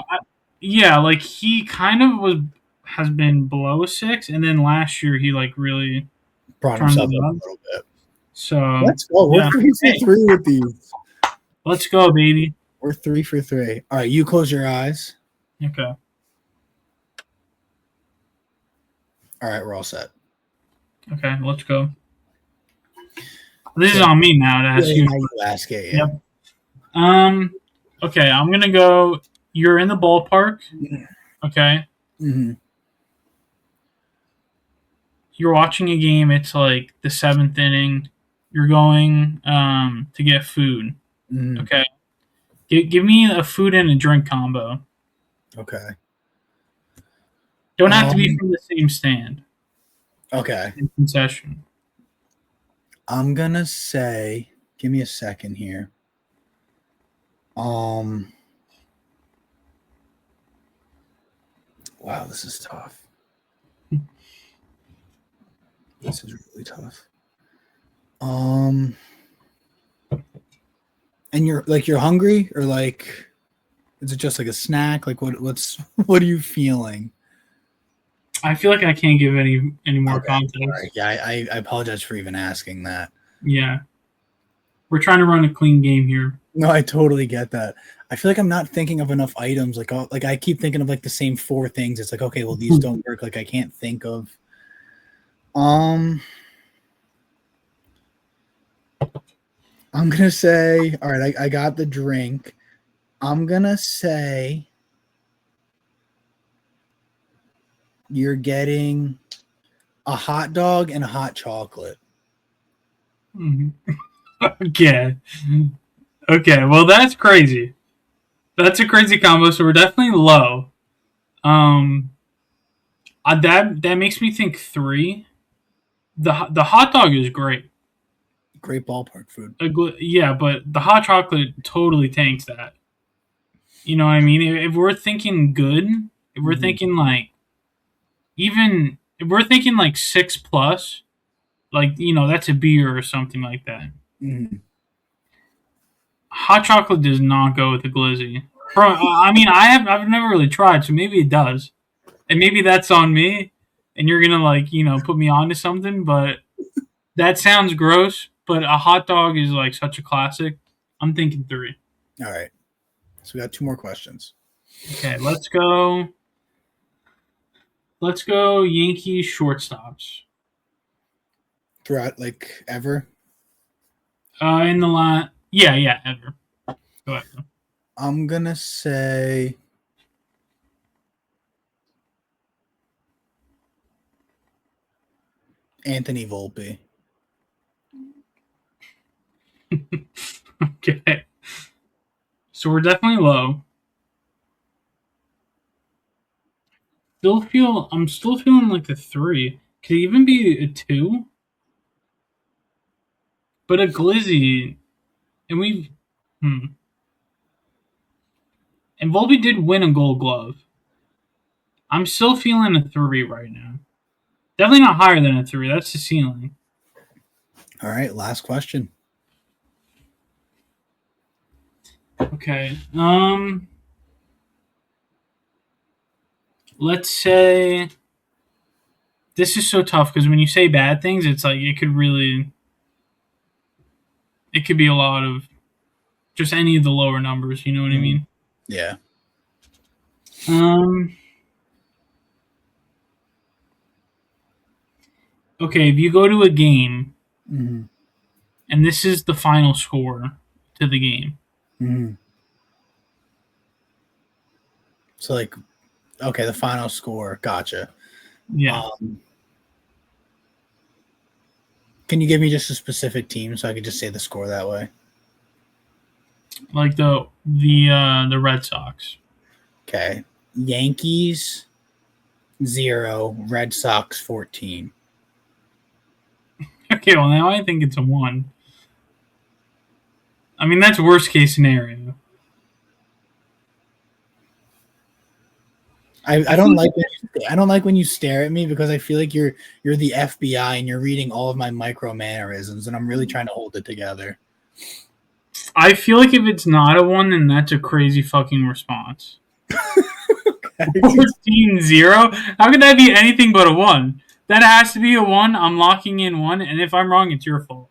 Like he kind of has been below 6, and then last year he like really brought Turned himself it up a up. little bit. So Let's go. We're yeah. 3 for 3 with these. Let's go, baby. We're 3 for 3. All right, you close your eyes. Okay. All right, we're all set. Okay, let's go. This is So- on me now to ask you. Now you ask it. Yeah. Yep. Okay, I'm gonna go. You're in the ballpark. Okay. Mm-hmm. You're watching a game. It's like the 7th inning. You're going to get food. Mm-hmm. Okay. Give me a food and a drink combo. Okay. Don't have to be from the same stand. Okay. Concession. I'm gonna say, give me a second here. Wow, this is tough. This is really tough. And you're hungry, or like, is it just like a snack? Like what are you feeling? I feel like I can't give any more context. All right. Yeah, I apologize for even asking that. Yeah. We're trying to run a clean game here. No, I totally get that. I feel like I'm not thinking of enough items. Like I keep thinking of like the same 4 things. It's like, okay, well, these don't work. Like I can't think of. I'm gonna say, all right, I got the drink. I'm gonna say you're getting a hot dog and a hot chocolate. Okay. Okay, well that's crazy. That's a crazy combo, so we're definitely low. That makes me think 3. The hot dog is great. Great ballpark food. Yeah, but the hot chocolate totally tanks that. You know what I mean? If we're thinking good, if we're thinking like, even if we're thinking like 6 plus, like, that's a beer or something like that. Mm-hmm. Hot chocolate does not go with the glizzy. I mean, I've never really tried, so maybe it does, and maybe that's on me, and you're gonna put me onto something. But that sounds gross. But a hot dog is like such a classic. I'm thinking 3. All right, so we got 2 more questions. Okay, let's go. Let's go Yankees shortstops. Throughout, like, ever? In the line, yeah, ever. Go ahead. I'm gonna say Anthony Volpe. Okay. So we're definitely low. I'm still feeling like a 3. Could it even be a 2? But a glizzy, and and Volpe did win a Gold Glove. I'm still feeling a 3 right now. Definitely not higher than a 3. That's the ceiling. All right, last question. Okay. Let's say this is so tough because when you say bad things, it's like it could be a lot of just any of the lower numbers. You know what I mean? Yeah. Okay, if you go to a game Mm-hmm. and this is the final score to the game. Mm-hmm. So, like, okay, the final score. Gotcha. Yeah. Can you give me just a specific team so I could just say the score that way? Like the Red Sox. Okay. Yankees 0, Red Sox 14. Okay, well now I think it's a 1. I mean that's worst case scenario. I don't like when you stare at me because I feel like you're the FBI and you're reading all of my micro mannerisms and I'm really trying to hold it together. I feel like if it's not a 1, then that's a crazy fucking response. Okay. 14-0? How could that be anything but a 1? That has to be a 1. I'm locking in 1, and if I'm wrong, it's your fault.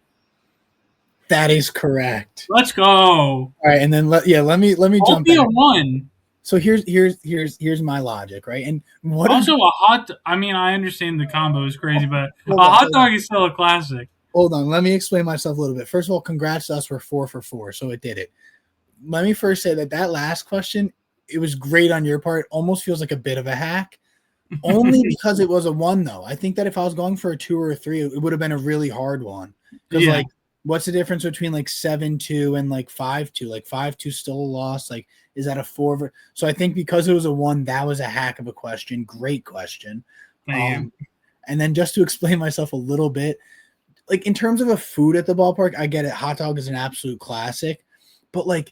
That is correct. Let's go. All right, and then let me I'll jump be back. a 1. So here's my logic, right? And what Also, a hot. I mean, I understand the combo is crazy, but hold a on, hot hold dog on. is still a classic. Hold on, let me explain myself a little bit. First of all, congrats to us. We're 4 for 4, so it did it. Let me first say that last question, it was great on your part. Almost feels like a bit of a hack, only because it was a 1 though. I think that if I was going for a 2 or a 3, it would have been a really hard one. Because Yeah. like, what's the difference between like 7-2 and like 5-2? Like 5-2 still a loss. Like, is that a 4? So I think because it was a 1, that was a hack of a question. Great question. Thank you. And then just to explain myself a little bit, like in terms of a food at the ballpark, I get it. Hot dog is an absolute classic, but like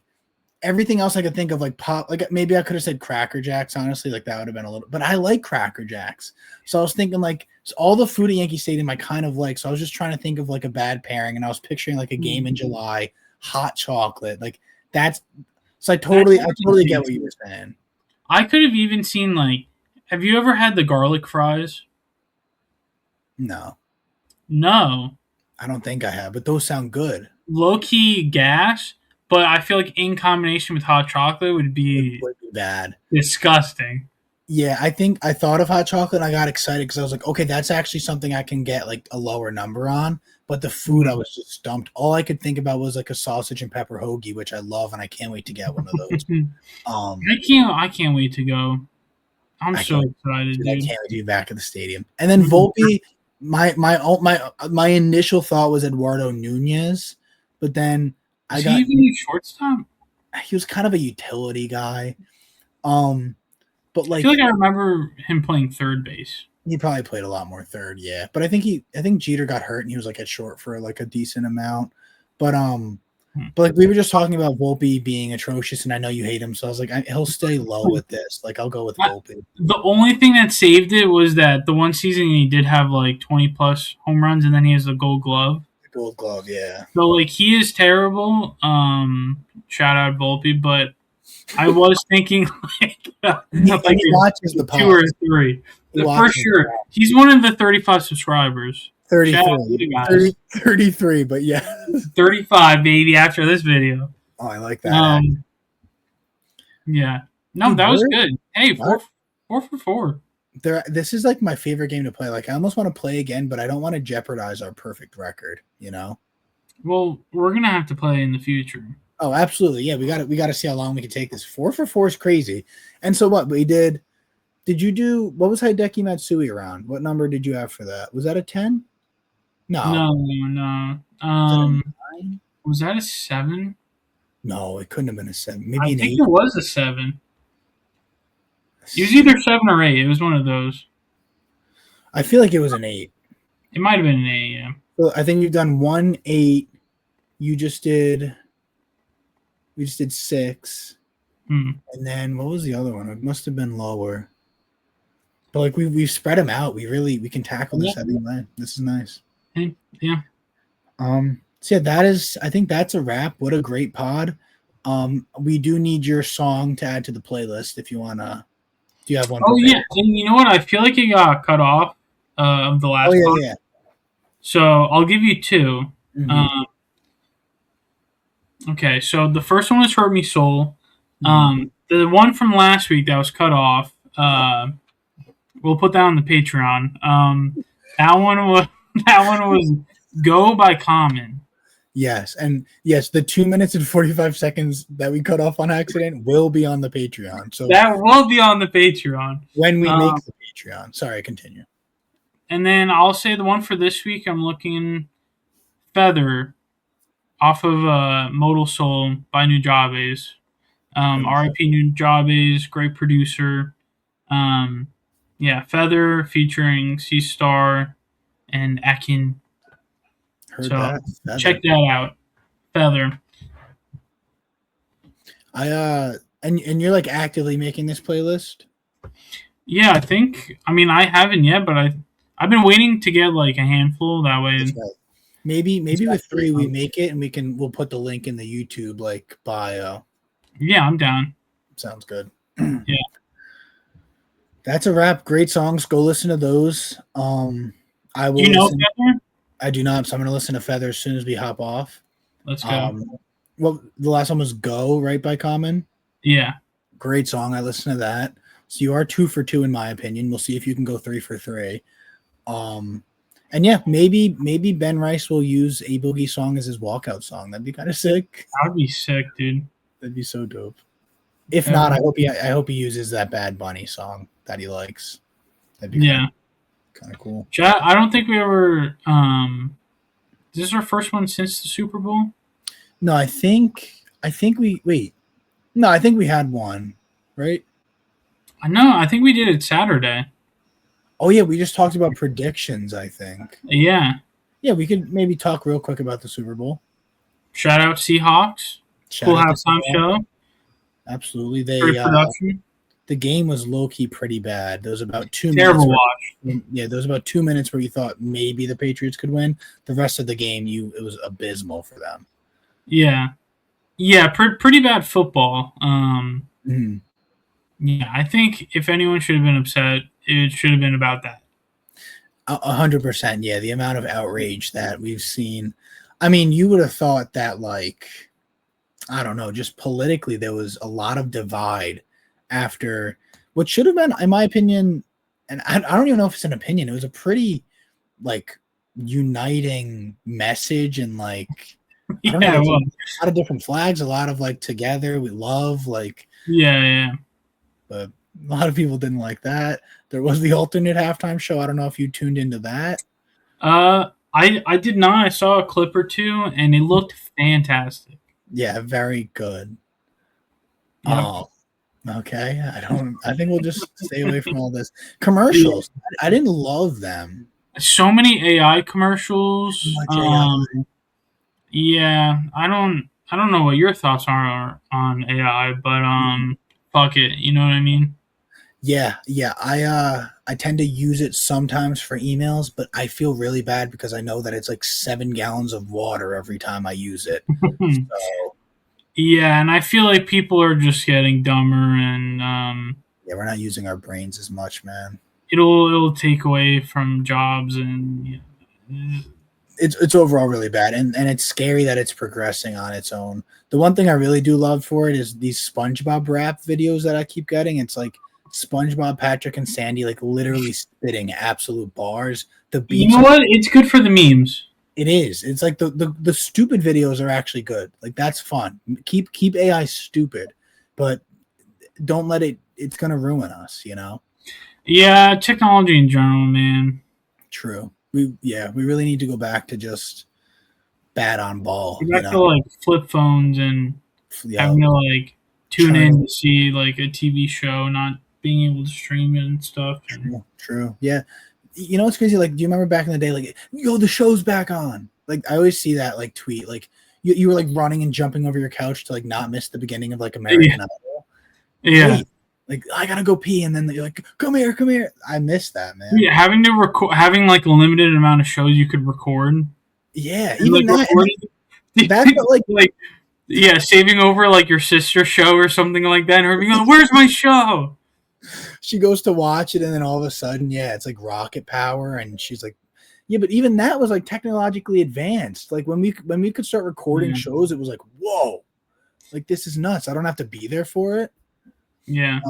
everything else I could think of, like pop, like maybe I could have said Cracker Jacks, honestly, like that would have been a little, but I like Cracker Jacks. So I was thinking like so all the food at Yankee Stadium I kind of like. So I was just trying to think of like a bad pairing, and I was picturing like a game in July, hot chocolate, like that's. So I totally get what you were saying. I could have even seen like. Have you ever had the garlic fries? No, No. I don't think I have, but those sound good. Low key gas, but I feel like in combination with hot chocolate would It be would be bad. disgusting. Yeah, I think I thought of hot chocolate and I got excited because I was like, okay, that's actually something I can get like a lower number on. But the food, I was just stumped. All I could think about was like a sausage and pepper hoagie, which I love, and I can't wait to get one of those. I can't wait to go. I'm I so can't, excited, dude, I dude. can't wait to be back at the stadium. And then Volpe, my initial thought was Eduardo Nunez, but then I Is he got even a shortstop? he was kind of a utility guy. But I like feel like I remember him playing third base. he probably played a lot more third, yeah. But I think Jeter got hurt and he was like at short for like a decent amount. But like we were just talking about Volpe being atrocious, and I know you hate him, so I was like, he'll stay low with this. Like I'll go with Volpe. The only thing that saved it was that the one season he did have like 20 plus home runs, and then he has the Gold Glove. Gold Glove, yeah. So like he is terrible. Shout out Volpe, but I was thinking like He a watches the 2 or pod. 3. He For watches sure, he's one of the 35 subscribers. Shout out to you 33, guys. 33, but yeah. 35, baby. After this video. Oh, I like that. Yeah. No, Dude, that was good. Hey, what? 4 for 4. This is like my favorite game to play. Like I almost want to play again, but I don't want to jeopardize our perfect record, you know? Well, we're gonna have to play in the future. Oh, absolutely. Yeah, we got to see how long we can take this. 4 for 4 is crazy. And so what we did you do what was Hideki Matsui around? What number did you have for that? Was that a 10? No. No. Was that a 9? Was that a 7? No, it couldn't have been a 7. Maybe I an think 8. it was a 7. It was either 7 or 8. It was one of those. I feel like it was an 8. It might have been an 8, yeah. So I think you've done 1, 8. We just did 6. And then what was the other one? It must have been lower. But like we've spread them out. We can tackle this heavy line. This is nice. Yeah. So yeah, I think that's a wrap. What a great pod. We do need your song to add to the playlist if you wanna. Do you have one? Oh prepared? yeah, and you know what? I feel like it got cut off of the last pod. Yeah. So I'll give you 2. Mm-hmm. Okay, so the first one was Hurt Me Soul. The one from last week that was cut off, we'll put that on the Patreon. That one was Go by Common. Yes, and yes, the 2 minutes and 45 seconds that we cut off on accident will be on the Patreon. So that will be on the Patreon when we make the Patreon. Sorry, continue. And then I'll say the one for this week. I'm looking Feather off of Modal Soul by Nujabes. R.I.P. Nujabes, great producer. Feather featuring C Star and Akin. Heard that. Check that out. Feather. And you're like actively making this playlist? Yeah, I haven't yet, but I've been waiting to get like a handful that way. Right. Maybe with 3 we make it and we'll put the link in the YouTube like bio. Yeah, I'm down. Sounds good. Yeah. That's a wrap. Great songs. Go listen to those. I Do will you know listen. Feather? I do not, so I'm going to listen to Feather as soon as we hop off. Let's go. Well, the last one was Go, right, by Common. Yeah. Great song. I listened to that. So you are 2 for 2 in my opinion. We'll see if you can go 3 for 3. And yeah, maybe Ben Rice will use a Boogie song as his walkout song. That'd be kind of sick. That'd be sick, dude. That'd be so dope. If not, I hope he uses that Bad Bunny song that he likes. That'd be kind of cool. Chat, I don't think we ever. Is this our first one since the Super Bowl? No, I think we wait. No, I think we had one, right? No, I think we did it Saturday. Oh yeah, we just talked about predictions, I think. Yeah. Yeah, we could maybe talk real quick about the Super Bowl. Shout out Seahawks. Cool halftime show. Absolutely. Great production. The game was low-key pretty bad. There was about 2 minutes. Terrible watch. Yeah, there was about 2 minutes where you thought maybe the Patriots could win. The rest of the game, it was abysmal for them. Yeah. Yeah, pretty bad football. Yeah, I think if anyone should have been upset, it should have been about that. 100%. Yeah, the amount of outrage that we've seen. I mean, you would have thought that, like, I don't know, just politically, there was a lot of divide after what should have been, in my opinion, and I don't even know if it's an opinion. It was a pretty, like, uniting message, and, like, I don't know, a lot of different flags, a lot of, like, together, we love, like. Yeah. But a lot of people didn't like that. There was the alternate halftime show. I don't know if you tuned into that. I did not. I saw a clip or two, and it looked fantastic. Yeah, very good. Yep. Oh, okay. I think we'll just stay away from all this. Commercials. I didn't love them. So many AI commercials. AI. Yeah, I don't know what your thoughts are on AI, but fuck it. You know what I mean? Yeah. I tend to use it sometimes for emails, but I feel really bad because I know that it's like 7 gallons of water every time I use it. So. Yeah, and I feel like people are just getting dumber, and yeah, we're not using our brains as much, man. It'll take away from jobs, and it's overall really bad, and it's scary that it's progressing on its own. The one thing I really do love for it is these SpongeBob rap videos that I keep getting. It's like SpongeBob, Patrick, and Sandy like literally spitting absolute bars. The beats, you know what? It's good for the memes. It is. It's like the stupid videos are actually good. Like that's fun. Keep AI stupid, but don't let it. It's gonna ruin us, you know. Yeah, technology in general, man. True. We really need to go back to just bat on ball. Go back to like flip phones and having to like tune in to see like a TV show, not being able to stream it and stuff. True. Yeah. You know what's crazy? Like, do you remember back in the day, like, yo, the show's back on? Like, I always see that like tweet, like you were like running and jumping over your couch to like not miss the beginning of like American Idol. Yeah. Wait, like I gotta go pee, and then you're like, come here. I miss that, man. Yeah, having to record, having like a limited amount of shows you could record. Yeah, even like, that's like yeah, saving over like your sister's show or something like that, and her being like, "Where's my show?" She goes to watch it, and then all of a sudden, yeah, it's like rocket power, and she's like, yeah, but even that was like technologically advanced. Like when we could start recording shows, it was like, whoa, like this is nuts. I don't have to be there for it. Yeah.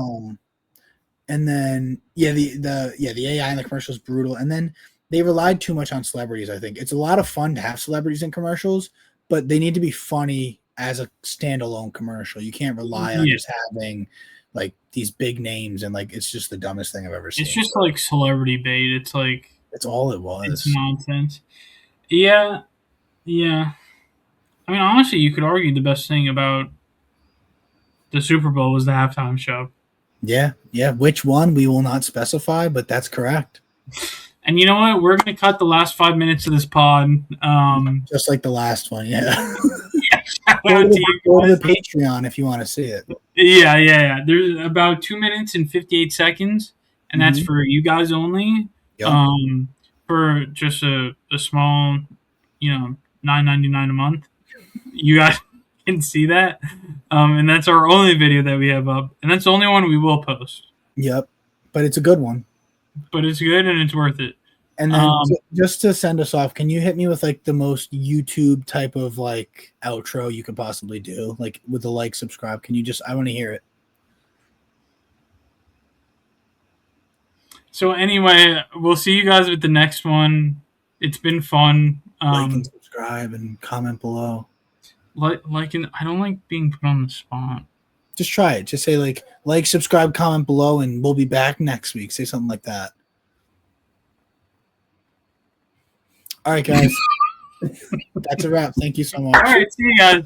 And then the AI in the commercial is brutal, and then they relied too much on celebrities. I think it's a lot of fun to have celebrities in commercials, but they need to be funny as a standalone commercial. You can't rely on just having like these big names, and like it's just the dumbest thing I've ever seen. It's just like celebrity bait. It's like it's all it was. It's nonsense. Yeah. I mean, honestly, you could argue the best thing about the Super Bowl was the halftime show. Yeah. Which one we will not specify, but that's correct. And you know what? We're going to cut the last 5 minutes of this pod. Just like the last one, yeah. Go to the Patreon if you want to see it. Yeah. There's about 2 minutes and 58 seconds, and that's for you guys only. Yep. For just a small, $9.99 a month. You guys can see that. And that's our only video that we have up, and that's the only one we will post. Yep. but it's a good one. but it's good and it's worth it. And then just to send us off, can you hit me with like the most YouTube type of like outro you could possibly do, like with the like, subscribe? Can you just? I want to hear it. So anyway, we'll see you guys with the next one. It's been fun. Like and subscribe and comment below. I don't like being put on the spot. Just try it. Just say like, subscribe, comment below, and we'll be back next week. Say something like that. All right, guys. That's a wrap. Thank you so much. All right, see you guys.